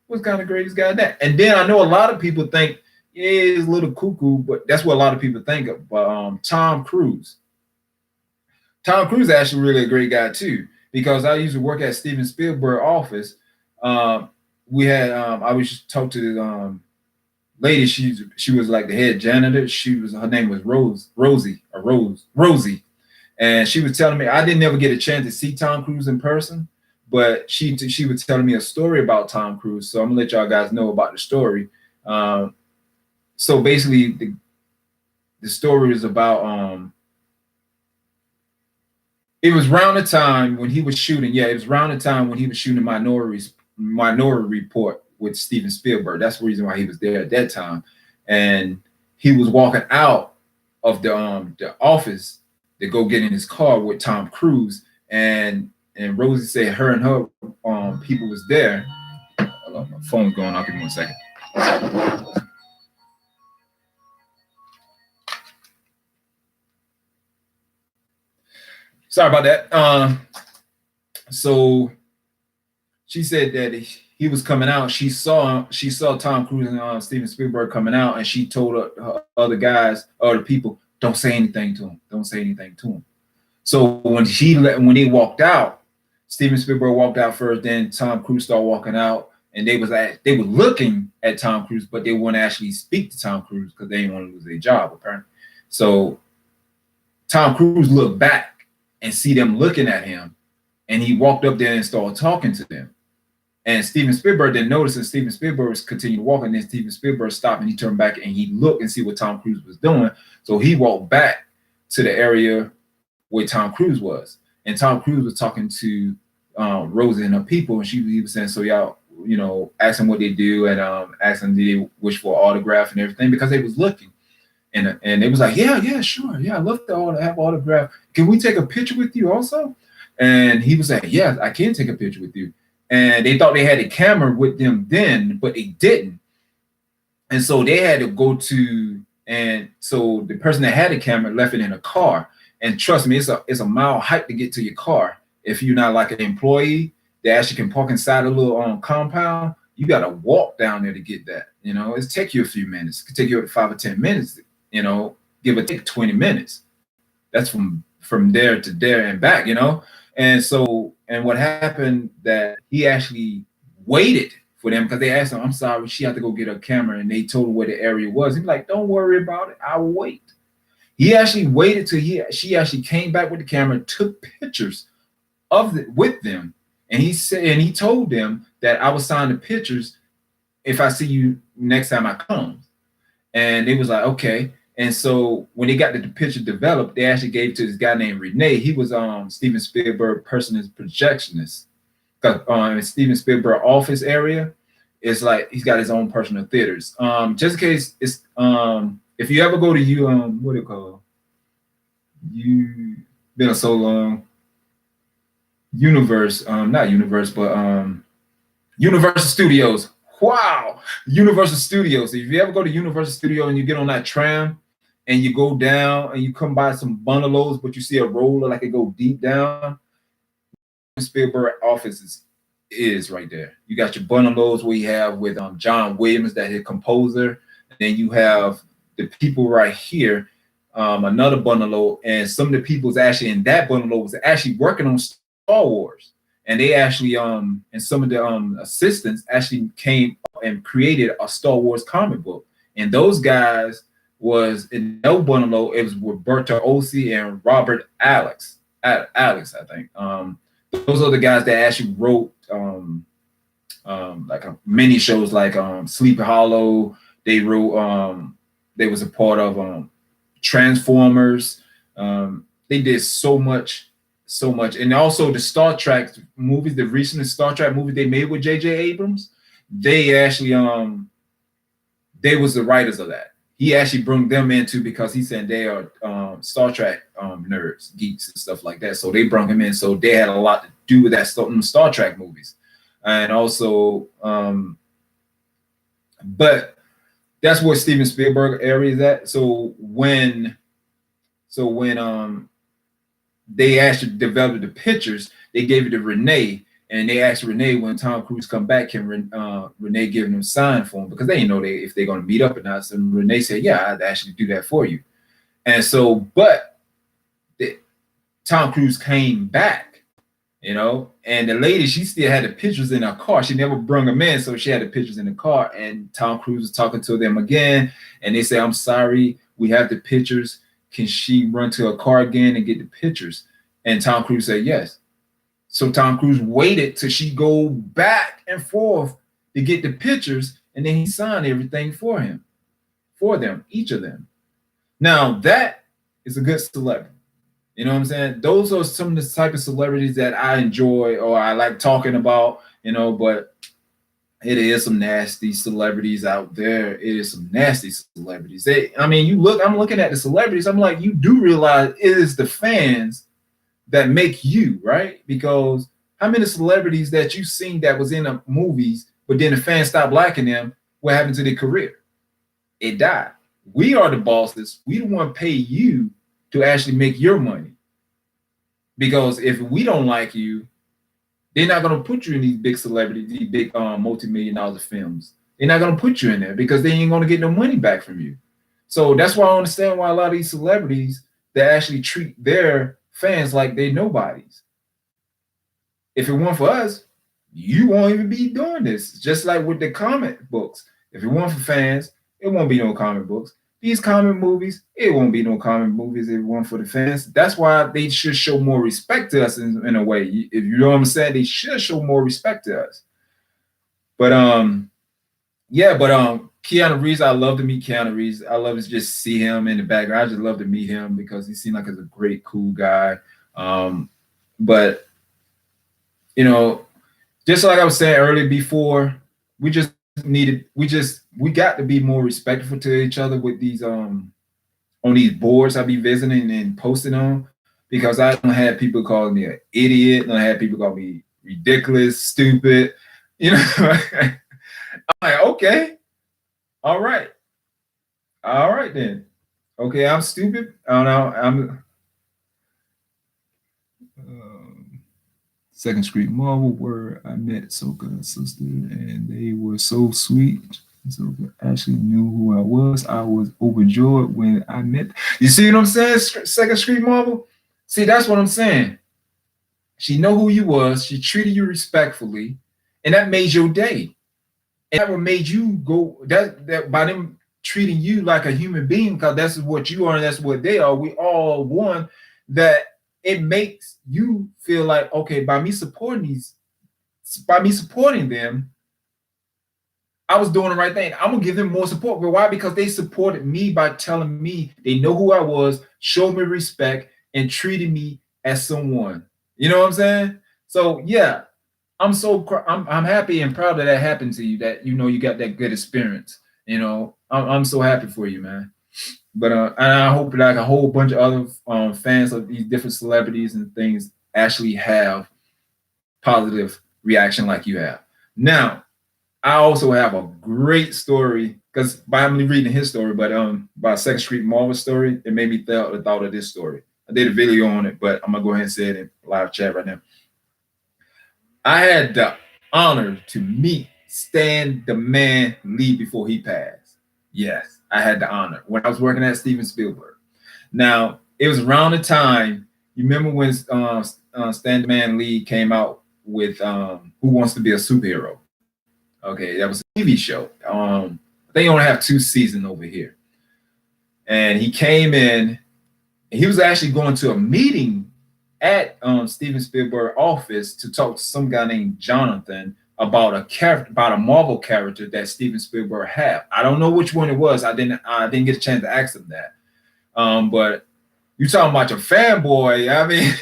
What's kind of greatest guy that? And then I know a lot of people think, yeah, he's a little cuckoo, but that's what a lot of people think of. But Tom Cruise. Tom Cruise is actually really a great guy too, because I used to work at Steven Spielberg office. We had I was talk to the lady. She was like the head janitor. Her name was Rosie, and she was telling me, I didn't ever get a chance to see Tom Cruise in person, but she was telling me a story about Tom Cruise. So I'm gonna let y'all guys know about the story. So basically, the story is about it was around the time when he was shooting. Yeah, it was around the time when he was shooting Minority Report with Steven Spielberg. That's the reason why he was there at that time. And he was walking out of the office to go get in his car with Tom Cruise. And Rosie said her and her people was there. Hold on, my phone's going off. Give me 1 second. Sorry about that. So she said that he was coming out. She saw Tom Cruise and Steven Spielberg coming out, and she told her other guys, other people, don't say anything to him. Don't say anything to him. So when they walked out, Steven Spielberg walked out first, then Tom Cruise started walking out, and they were looking at Tom Cruise, but they wouldn't actually speak to Tom Cruise because they didn't want to lose their job, apparently. So Tom Cruise looked back and see them looking at him, and he walked up there and started talking to them. And Steven Spielberg didn't notice, and Steven Spielberg continued walking. Then Steven Spielberg stopped and he turned back and he looked and see what Tom Cruise was doing. So he walked back to the area where Tom Cruise was, and Tom Cruise was talking to Rosie and her people, and he was saying, so y'all, ask them what they do, and ask them did they wish for an autograph and everything, because they was looking. And it was like, yeah, sure. Yeah, I love to have autograph. Can we take a picture with you also? And he was like, yeah, I can take a picture with you. And they thought they had a camera with them then, but they didn't. And so they had to go and so the person that had the camera left it in a car. And trust me, it's a mile hike to get to your car. If you're not like an employee that actually can park inside a little compound, you got to walk down there to get that. It take you a few minutes. It could take you up to 5 or 10 minutes. Give or take 20 minutes. That's from there to there and back, And what happened that he actually waited for them, because they asked him, I'm sorry, she had to go get her camera, and they told her where the area was. He's like, don't worry about it. I'll wait. He actually waited till she actually came back with the camera, took pictures with them. And he told them that I will sign the pictures if I see you next time I come. And they was like, okay. And so when they got the picture developed, they actually gave it to this guy named Renee. He was Steven Spielberg personal projectionist. In Steven Spielberg office area, it's like he's got his own personal theaters. Just in case, it's if you ever go to what do you call it? You been so long. Not Universe, but Universal Studios. Wow, Universal Studios. If you ever go to Universal Studio and you get on that tram and you go down and you come by some bungalows, but you see a roller like it go deep down, Spielberg office is right there. You got your bungalows where you have with John Williams, that his composer. And then you have the people right here, another bungalow, and some of the people's actually in that bungalow was actually working on Star Wars. And they actually, and some of the assistants actually came and created a Star Wars comic book. And those guys was in no bungalow. It was Roberto Ossi and Robert Alex, I think. Those are the guys that actually wrote like many shows like Sleepy Hollow. They wrote they was a part of Transformers. They did so much, so much. And also the Star Trek movies, the recent Star Trek movie they made with J.J. Abrams, they actually they was the writers of that. He actually brought them into because he said they are Star Trek nerds, geeks, and stuff like that. So they brought him in. So they had a lot to do with that Star Trek movies, and also, but that's where Steven Spielberg area is at. So when they actually developed the pictures, they gave it to Renee, and they asked Renee when Tom Cruise come back, can Renee give them a sign for him, because they didn't know if they're going to meet up or not. So Renee said, yeah, I'd actually do that for you. And so, but Tom Cruise came back, you know, and the lady, she still had the pictures in her car. She never brought them in, so she had the pictures in the car. And Tom Cruise was talking to them again, and they said, I'm sorry, we have the pictures. Can she run to her car again and get the pictures? And Tom Cruise said yes. So Tom Cruise waited till she go back and forth to get the pictures, and then he signed everything for them, each of them. Now that is a good celebrity. You know what I'm saying? Those are some of the type of celebrities that I enjoy or I like talking about, you know, but it is some nasty celebrities out there. It is some nasty celebrities. I'm looking at the celebrities. I'm like, you do realize it is the fans that make you, right? Because how many celebrities that you've seen that was in the movies, but then the fans stopped liking them, what happened to their career? It died. We are the bosses. We don't want to pay you to actually make your money. Because if we don't like you, they're not going to put you in these big celebrities, these big multi-million-dollar films. They're not going to put you in there because they ain't going to get no money back from you. So that's why I understand why a lot of these celebrities, they actually treat their fans like they're nobodies. If it weren't for us, you won't even be doing this. Just like with the comic books. If it weren't for fans, it won't be no comic books. These comic movies, it won't be no comic movies if it weren't for the fans. That's why they should show more respect to us in a way. If you know what I'm saying, they should show more respect to us. But Keanu Reeves, I love to meet Keanu Reeves. I love to just see him in the background. I just love to meet him because he seemed like he's a great, cool guy. But you know, just like I was saying earlier before, we got to be more respectful to each other with these on these boards I be visiting and posting on, because I don't have people calling me an idiot. I don't have people call me ridiculous, stupid. You know, I'm like, okay, all right then. Okay, I'm stupid. I don't know. Second Street Marvel, where I met Soka and sister, and they were so sweet. Soka actually knew who I was. I was overjoyed when I met. You see what I'm saying? Second Street Marvel. See, that's what I'm saying. She know who you was. She treated you respectfully, and that made your day. And that what made you go. That by them treating you like a human being, because that's what you are and that's what they are. We all one. That it makes you feel like, okay, by me supporting them, I was doing the right thing. I'm gonna give them more support. But why? Because they supported me by telling me they know who I was, showed me respect, and treated me as someone. You know what I'm saying? So yeah, I'm happy and proud that happened to you. That you know you got that good experience. You know, I'm so happy for you, man. But and I hope like a whole bunch of other fans of these different celebrities and things actually have positive reaction like you have. Now, I also have a great story because I'm reading his story, but about Second Street Marvel story, it made me thought of this story. I did a video on it, but I'm gonna go ahead and say it in live chat right now. I had the honor to meet Stan the Man Lee before he passed. Yes, I had the honor when I was working at Steven Spielberg. Now, it was around the time, you remember when Stan the Man Lee came out with Who Wants to Be a Superhero? Okay, that was a TV show. They only have 2 seasons over here. And he came in, and he was actually going to a meeting at Steven Spielberg office to talk to some guy named Jonathan about a character, about a Marvel character that Steven Spielberg had. I don't know which one it was. I didn't get a chance to ask him that. But you talking about your fanboy? I mean,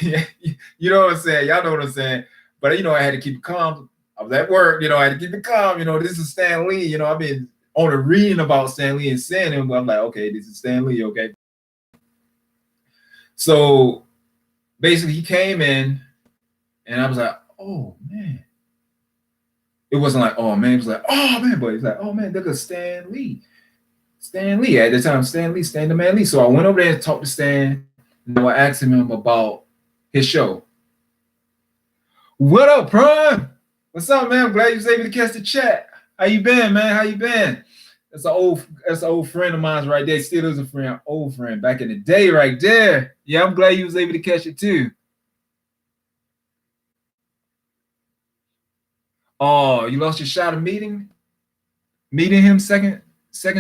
you know what I'm saying? Y'all know what I'm saying? But I had to keep it calm. I was at work. I had to keep it calm. This is Stan Lee. I've been on a reading about Stan Lee and seeing him. But I'm like, okay, this is Stan Lee. Okay. So basically, he came in, and I was like, oh man. It wasn't like, oh man. It was like, oh man. But it's like, oh man, look at Stan Lee. Stan Lee at the time, Stan the Man Lee. So I went over there and talked to Stan, and I was asking him about his show. What up, Prime? What's up, man? I'm glad you was able to catch the chat. How you been, man? How you been? That's an old friend of mine right there. Still is a friend, old friend back in the day, right there. Yeah, I'm glad you was able to catch it too. Oh, you lost your shot of meeting him second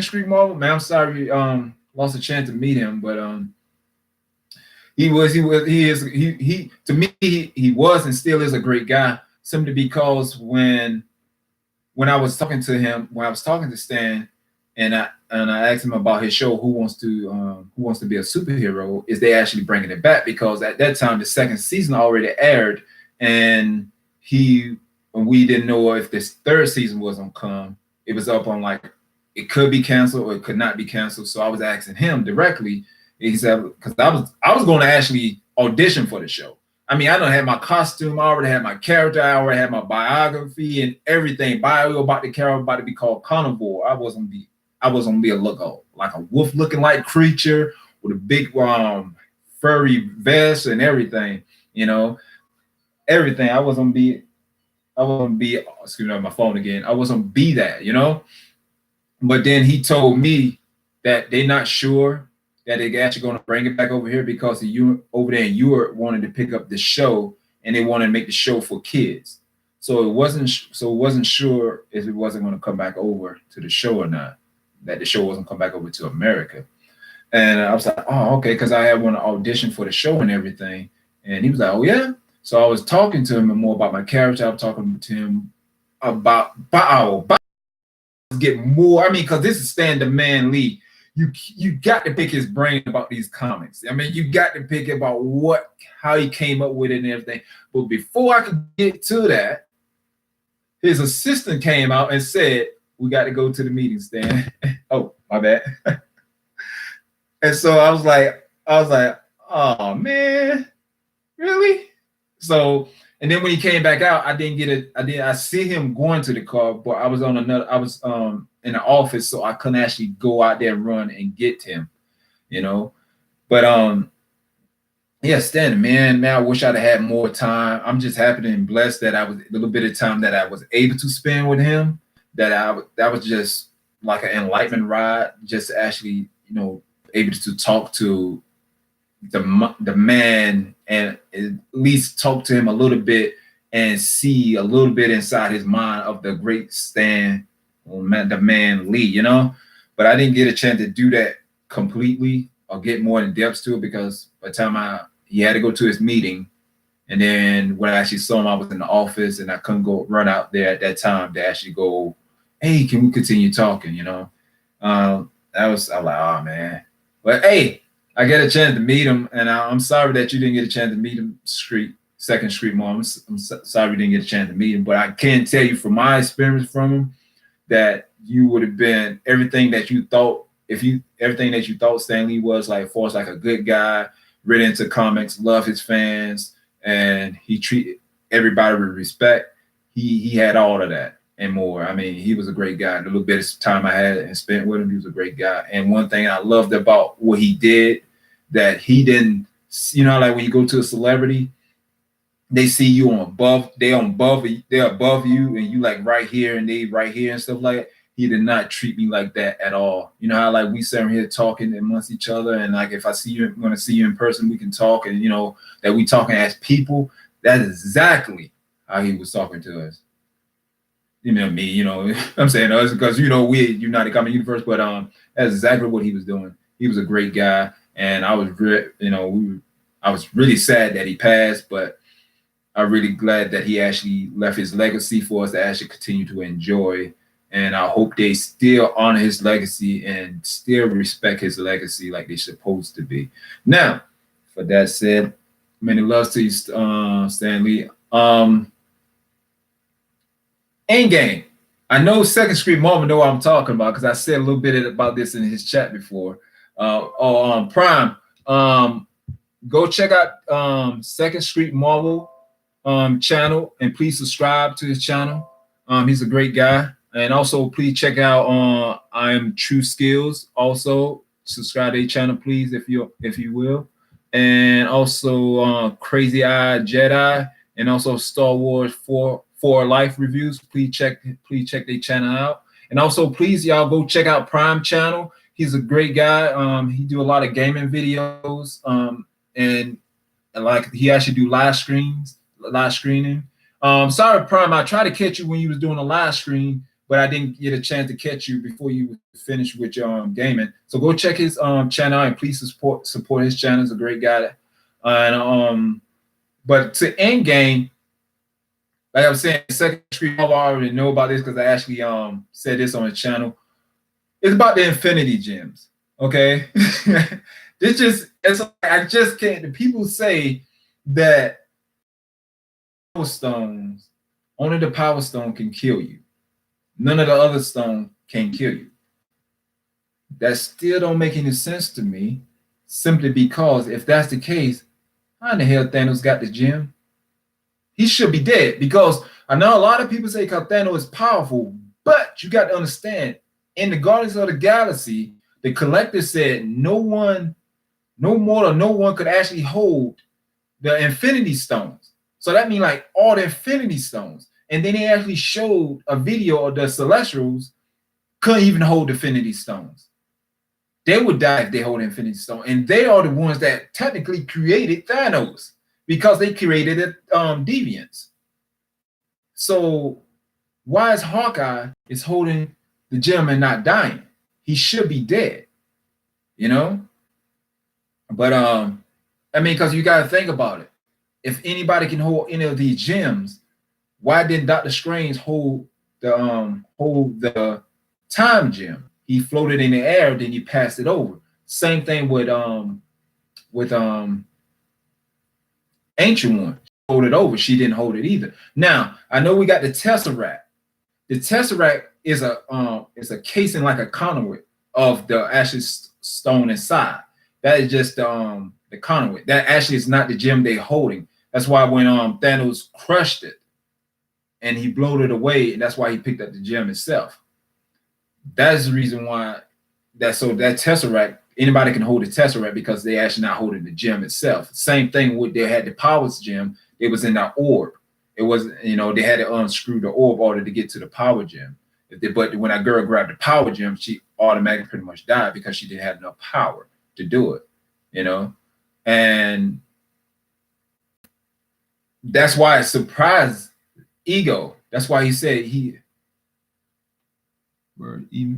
Street Marvel? Man, I'm sorry lost a chance to meet him, but he to me he was and still is a great guy, simply because when I was talking to him, when I was talking to Stan, and I asked him about his show, Who Wants to Be a Superhero, is they actually bringing it back, because at that time the second season already aired, and we didn't know if this third season was gonna come. It was up on like, it could be canceled or it could not be canceled. So I was asking him directly. He said, because I was going to actually audition for the show. I mean, I don't have my costume. I already had my character. I already had my biography and everything. Bio about the character about to be called Carnivore. I was gonna be a like a wolf looking like creature with a big furry vest and everything. Everything. I wasn't be. Excuse me, my phone again. I wasn't be that. But then he told me that they're not sure that they're actually going to bring it back over here, because you over there in Europe wanted to pick up the show, and they wanted to make the show for kids. So it wasn't sure if it wasn't going to come back over to the show or not, that the show wasn't come back over to America. And I was like, oh, okay, because I had one audition for the show and everything. And he was like, oh yeah. So I was talking to him more about my character. I was talking to him about get more. I mean, because this is Stan the Man Lee. You got to pick his brain about these comics. I mean, you got to pick about how he came up with it and everything. But before I could get to that, his assistant came out and said, we got to go to the meeting, Stan. Oh, my bad. And so I was like, oh man, really? So, and then when he came back out, I see him going to the car, but I was in the office, so I couldn't actually go out there and run and get him, But yeah, Stan, man, I wish I'd have had more time. I'm just happy and blessed that I was a little bit of time that I was able to spend with him. That was just like an enlightenment ride, just actually, able to talk to the man and at least talk to him a little bit and see a little bit inside his mind of the great Stan, the Man Lee, But I didn't get a chance to do that completely or get more in depth to it, because by the time he had to go to his meeting, and then when I actually saw him, I was in the office and I couldn't run out there at that time to actually go, hey, can we continue talking? I was like, oh man, but hey, I get a chance to meet him, and I'm sorry that you didn't get a chance to meet him. Second Street Mall. I'm sorry you didn't get a chance to meet him, but I can tell you from my experience from him that you would have been everything that you thought. Everything that you thought Stan Lee was, like, for us, like a good guy, really into comics, love his fans, and he treated everybody with respect. He had all of that and more. I mean, he was a great guy. The little bit of time I had and spent with him, he was a great guy. And one thing I loved about what he did, that he didn't, like when you go to a celebrity, they see you they're above you, and you like right here and they right here and stuff like that. He did not treat me like that at all. You know how like we sit here talking amongst each other, and like if I see you, I'm going to see you in person, we can talk, and that we talking as people. That is exactly how he was talking to us. Me, I'm saying us because we United Comic Universe, but that's exactly what he was doing. He was a great guy, and I was I was really sad that he passed, but I'm really glad that he actually left his legacy for us to actually continue to enjoy. And I hope they still honor his legacy and still respect his legacy like they're supposed to be. Now, for that said, many loves to you, Stanley. Endgame. I know Second Street Marvel know what I'm talking about because I said a little bit about this in his chat before. Prime. Go check out Second Street Marvel channel and please subscribe to his channel. He's a great guy. And also please check out I Am True Skills. Also subscribe to their channel, please, if you will. And also Crazy Eye Jedi and also Star Wars 4 Life reviews. Please check their channel out. And also please y'all go check out Prime channel. He's a great guy. He do a lot of gaming videos. And like he actually do live screening. Sorry, Prime, I tried to catch you when you was doing a live stream, but I didn't get a chance to catch you before you finished with your gaming. So go check his channel out and please support his channel. He's a great guy. And but to Endgame, like I was saying, Second Street Marvel, I already know about this because I actually said this on his channel. It's about the Infinity Gems. Okay. I just can't. The people say that Power Stones, only the Power Stone can kill you. None of the other stones can kill you. That still don't make any sense to me, simply because if that's the case, how in the hell Thanos got the gem? He should be dead, because I know a lot of people say Thanos is powerful, but you got to understand, in the Guardians of the Galaxy, the Collector said no one could actually hold the Infinity Stones. So that means like all the Infinity Stones. And then they actually showed a video of the Celestials couldn't even hold the Infinity Stones. They would die if they hold the Infinity Stone. And they are the ones that technically created Thanos because they created Deviants. So why is Hawkeye is holding the gem and not dying? He should be dead, you know? But I mean, because you got to think about it. If anybody can hold any of these gems, why didn't Dr. Strange hold the time gem? He floated in the air, then he passed it over. Same thing with Ancient One. She hold it over. She didn't hold it either. Now I know we got the Tesseract. The Tesseract is a casing like a conduit of the actual stone inside. That is just the conduit. That actually is not the gem they're holding. That's why when Thanos crushed it and he blowed it away, and that's why he picked up the gem itself. That's the reason why that Tesseract, anybody can hold the Tesseract because they actually not holding the gem itself. Same thing with they had the Powers gem, it was in that orb. It wasn't, they had to unscrew the orb order to get to the Power gem. But when that girl grabbed the Power gem, she automatically pretty much died because she didn't have enough power to do it, and that's why it surprised Ego. That's why he said even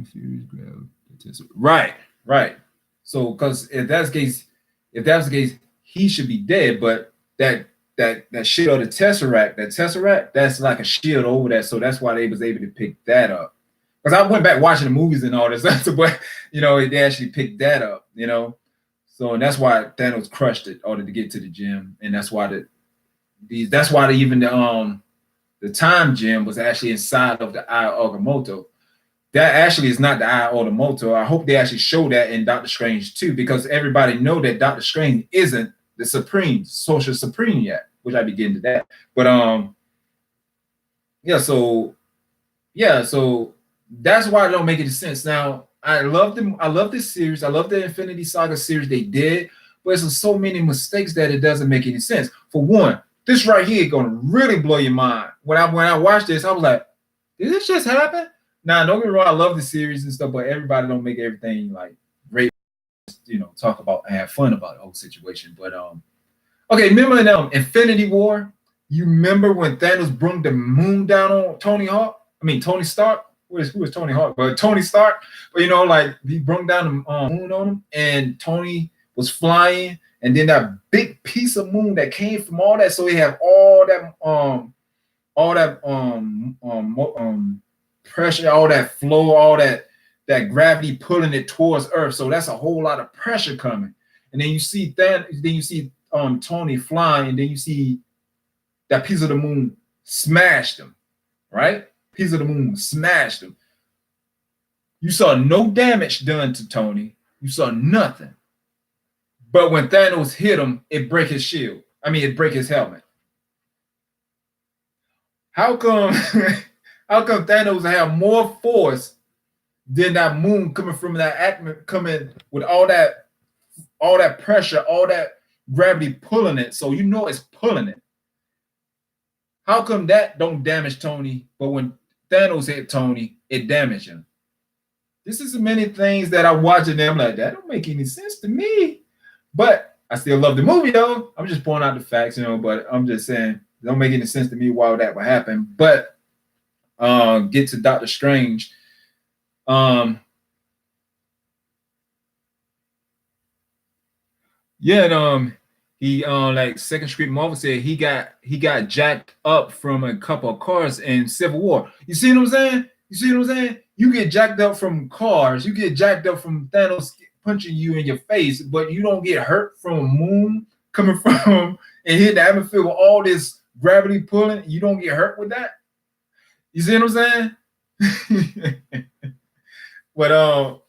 Furious grabbed the Tesseract. Right. So because if that's the case, he should be dead. But that shit of the Tesseract, that's like a shield over that. So that's why they was able to pick that up. Because I went back watching the movies and all this stuff, but they actually picked that up, So and that's why Thanos crushed it in order to get to the gem, and that's why even the time gem was actually inside of the Eye of Agamotto. That actually is not the Eye of Agamotto. I hope they actually show that in Doctor Strange too, because everybody know that Doctor Strange isn't the Social Supreme yet, which I be getting to that. But so that's why it don't make any sense. Now I love this series. I love the Infinity Saga series they did, but there's so many mistakes that it doesn't make any sense. For one, this right here gonna really blow your mind. When I watched this, I was like, did this just happen? Now, don't get me wrong, I love the series and stuff, but everybody don't make everything like great, talk about and have fun about the whole situation. But okay, remember in Infinity War, you remember when Thanos brought the moon down on Tony Stark? Who was Tony Hawk? But Tony Stark, but like he brought down the moon on him, and Tony was flying, and then that big piece of moon that came from all that. So he have all that pressure, all that flow, all that gravity pulling it towards Earth. So that's a whole lot of pressure coming. And then you see Tony flying, and then you see that piece of the moon smashed him, right? Piece of the moon smashed him. You saw no damage done to Tony. You saw nothing. But when Thanos hit him, it broke his shield. I mean, it broke his helmet. How come how come Thanos have more force than that moon coming from that coming with all that pressure, all that gravity pulling it? So you know it's pulling it. How come that don't damage Tony, but when Thanos hit Tony, it damaged him? This is many things that I watch and I'm like, that don't make any sense to me. But I still love the movie though. I'm just pointing out the facts, but I'm just saying it don't make any sense to me why that would happen. But get to Doctor Strange. He like Second Street Marvel said he got jacked up from a couple of cars in Civil War. You see what I'm saying? You get jacked up from cars. You get jacked up from Thanos punching you in your face, but you don't get hurt from a moon coming from and hit the atmosphere with all this gravity pulling. You don't get hurt with that. You see what I'm saying? But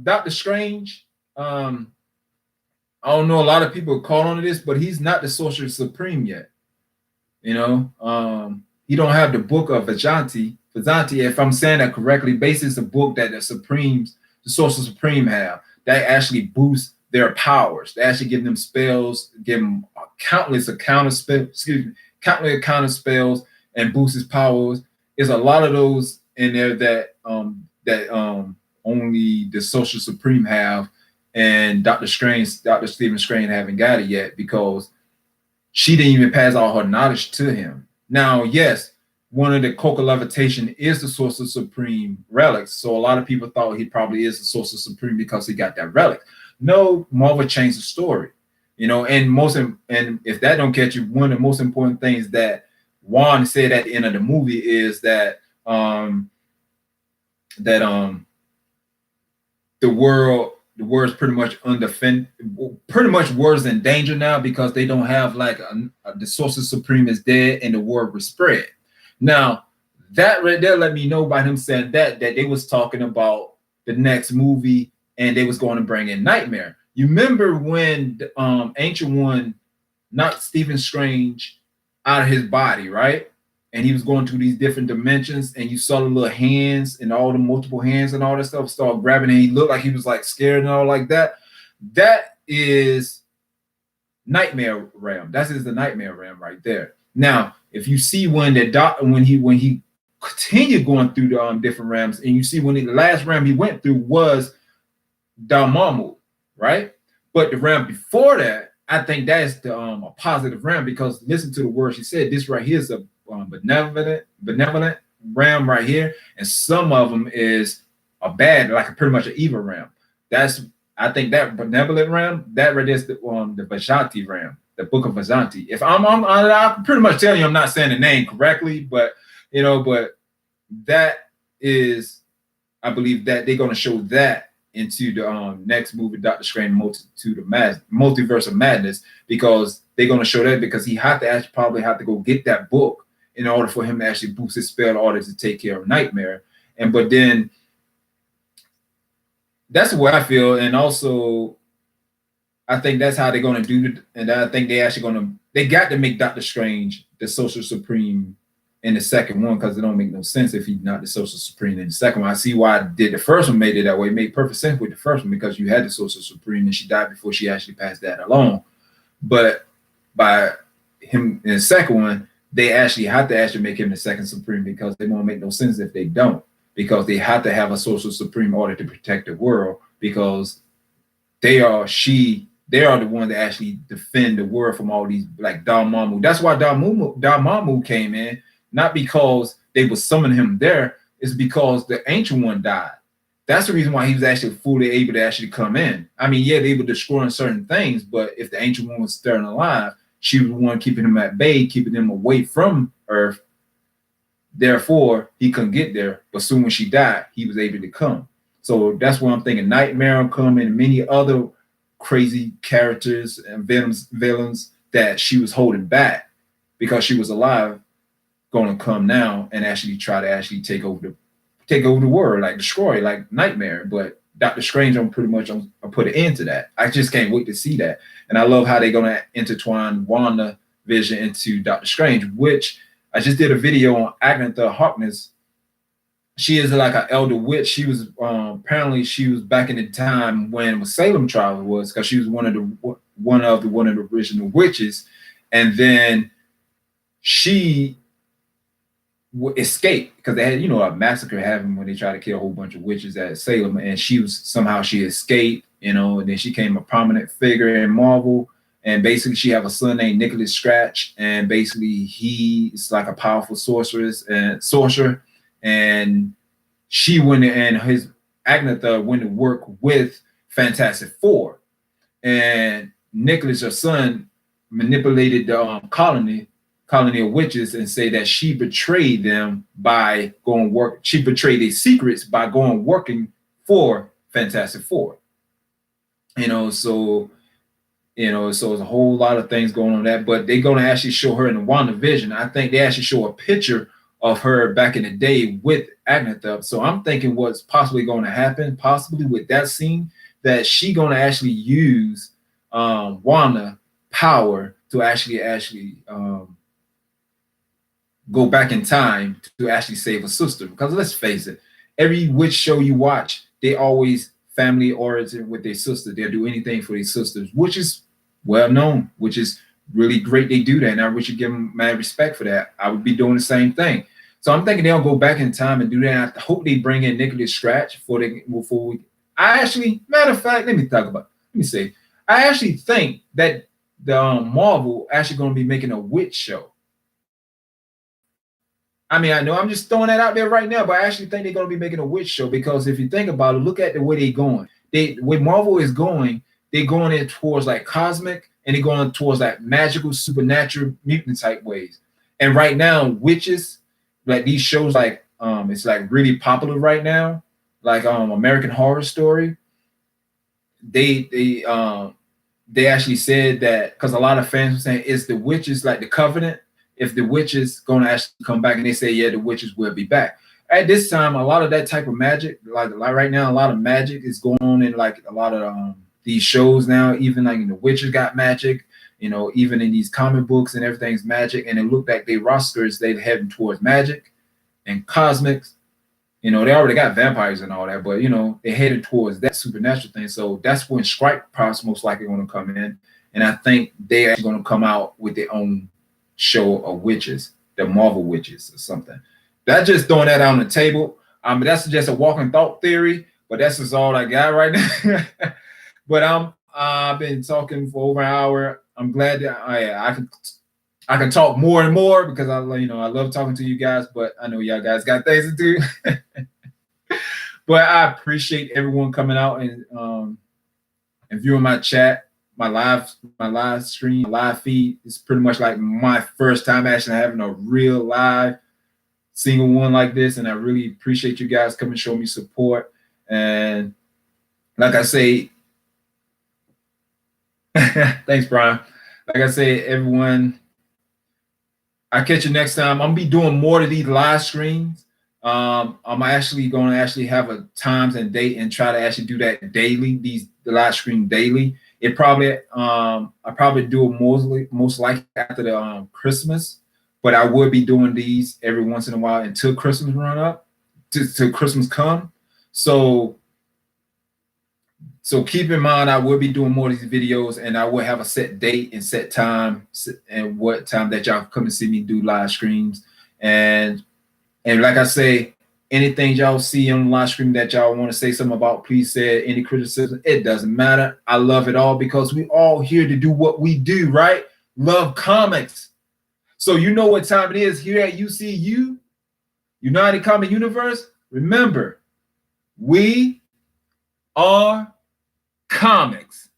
Doctor Strange. I don't know. A lot of people call on this, but he's not the Sorcerer Supreme yet. He don't have the book of Vizanti, if I'm saying that correctly. Basically, it's a book that the Sorcerer Supreme have that actually boosts their powers. They actually give them spells, give them countless counter spells, and boost his powers. There's a lot of those in there that only the Sorcerer Supreme have, and Dr. Stephen Strange haven't got it yet because she didn't even pass all her knowledge to him. Now, yes, one of the Coca Levitation is the Sorcerer Supreme relics. So a lot of people thought he probably is the Sorcerer Supreme because he got that relic. No, Marvel changed the story. And if that don't catch you, one of the most important things that Juan said at the end of the movie is that the world's pretty much world's in danger now because they don't have the Sorcerer Supreme is dead and the word was spread. Now that right there let me know by him saying that they was talking about the next movie and they was going to bring in Nightmare. You remember when the Ancient One knocked Stephen Strange out of his body, right? And he was going through these different dimensions, and you saw the little hands and all the multiple hands and all that stuff start grabbing, and he looked like he was like scared and all like that. That is Nightmare Realm. That is the Nightmare Realm right there. Now, if you see when he continued going through the different realms, and you see when the last realm he went through was Dormammu, right? But the realm before that, I think that's a positive realm because listen to the words she said. This right here is a benevolent realm right here, and some of them is a bad, like pretty much an evil realm. I think that benevolent realm, that right is the Vizanti realm, the book of Vizanti. If I'm pretty much telling you I'm not saying the name correctly, but but that is, I believe that they're going to show that into the next movie, Doctor Strange Multiverse of Madness, because they're going to show that because he probably have to go get that book in order for him to actually boost his spell in order to take care of Nightmare. But then that's the way I feel. And also, I think that's how they're going to do it. And I think they got to make Doctor Strange the Sorcerer Supreme in the second one because it don't make no sense if he's not the Sorcerer Supreme in the second one. I see why I did the first one, made it that way. It made perfect sense with the first one because you had the Sorcerer Supreme and she died before she actually passed that along. But by him in the second one, they actually have to make him the second Supreme because they won't make no sense if they don't, because they have to have a Sorcerer Supreme in order to protect the world because they are the one that actually defend the world from all these like Dormammu. That's why Dormammu came in. Not because they would summon him there, it's because the Ancient One died. That's the reason why he was actually fully able to actually come in. I mean, yeah, they were destroying certain things, but if the ancient one was still alive, she was the one keeping him at bay, keeping him away from Earth. Therefore, he couldn't get there. But soon when she died, he was able to come. So that's why I'm thinking Nightmare will come and many other crazy characters and villains that she was holding back because she was alive, going to come now and actually try to actually take over the world, like destroy it, like Nightmare. But Doctor Strange, I'm pretty much I'm put an end to that. I just can't wait to see that. And I love how they're gonna intertwine Wanda Vision into Doctor Strange, which I just did a video on Agatha Harkness. She is like an elder witch. She was apparently she was back in the time when Salem trial was, because she was one of the original witches, and then she escaped because they had, a massacre happened when they tried to kill a whole bunch of witches at Salem, and she escaped, and then she became a prominent figure in Marvel. And basically she have a son named Nicholas Scratch, and basically he is like a powerful sorcerer, and she went and his Agatha went to work with Fantastic Four, and Nicholas, her son, manipulated the colony of witches and say that she betrayed them by going work. She betrayed their secrets by going working for Fantastic Four. So it's a whole lot of things going on that, but they're going to actually show her in the WandaVision. I think they actually show a picture of her back in the day with Agatha. So I'm thinking what's possibly going to happen, possibly with that scene, that she going to actually use Wanda power to actually go back in time to actually save a sister. Because let's face it, every witch show you watch, they always family oriented with their sister. They'll do anything for their sisters, which is well known, which is really great. They do that, and I wish you give them mad respect for that. I would be doing the same thing. So I'm thinking they'll go back in time and do that. I hope they bring in Nicholas Scratch before we. I actually, matter of fact, let me say, I actually think that the Marvel actually going to be making a witch show. I mean, I know I'm just throwing that out there right now, but I actually think they're going to be making a witch show, because if you think about it, look at the way they're going. Where Marvel is going, they're going in towards like cosmic, and they're going towards like magical, supernatural, mutant type ways. And right now, witches, like these shows, like it's like really popular right now, like American Horror Story. They actually said that, because a lot of fans were saying, is the witches like the Covenant? If the witches going to actually come back, and they say, yeah, the witches will be back. At this time, a lot of that type of magic, like right now, a lot of magic is going on in like a lot of these shows now. Even like the witches got magic, even in these comic books and everything's magic. And it looked like their rosters, they're heading towards magic and cosmics. They already got vampires and all that, but they're headed towards that supernatural thing. So that's when Strike Price most likely going to come in, and I think they're actually going to come out with their own show of witches, the Marvel witches or something. That's just throwing that on the table. That's just a walking thought theory, but that's just all I got right now. But I've been talking for over an hour. I'm glad that I can talk more and more, because I love talking to you guys, but I know y'all guys got things to do. But I appreciate everyone coming out and viewing my chat. My live stream, live feed is pretty much like my first time actually having a real live single one like this, and I really appreciate you guys coming and show me support. And like I say, thanks, Brian. Like I say, everyone, I'll catch you next time. I'm gonna be doing more of these live streams. I'm actually going to have a times and date and try to actually do that daily. The live stream daily. It probably I probably do it most likely after the Christmas, but I would be doing these every once in a while until Christmas run up, till Christmas come. So keep in mind, I will be doing more of these videos, and I will have a set date and set time and what time that y'all come and see me do live streams. And like I say, anything y'all see on the live stream that y'all want to say something about, please say it. Any criticism, it doesn't matter. I love it all, because we all here to do what we do, right? Love comics. So you know what time it is here at UCU, United Comic Universe. Remember, we are comics.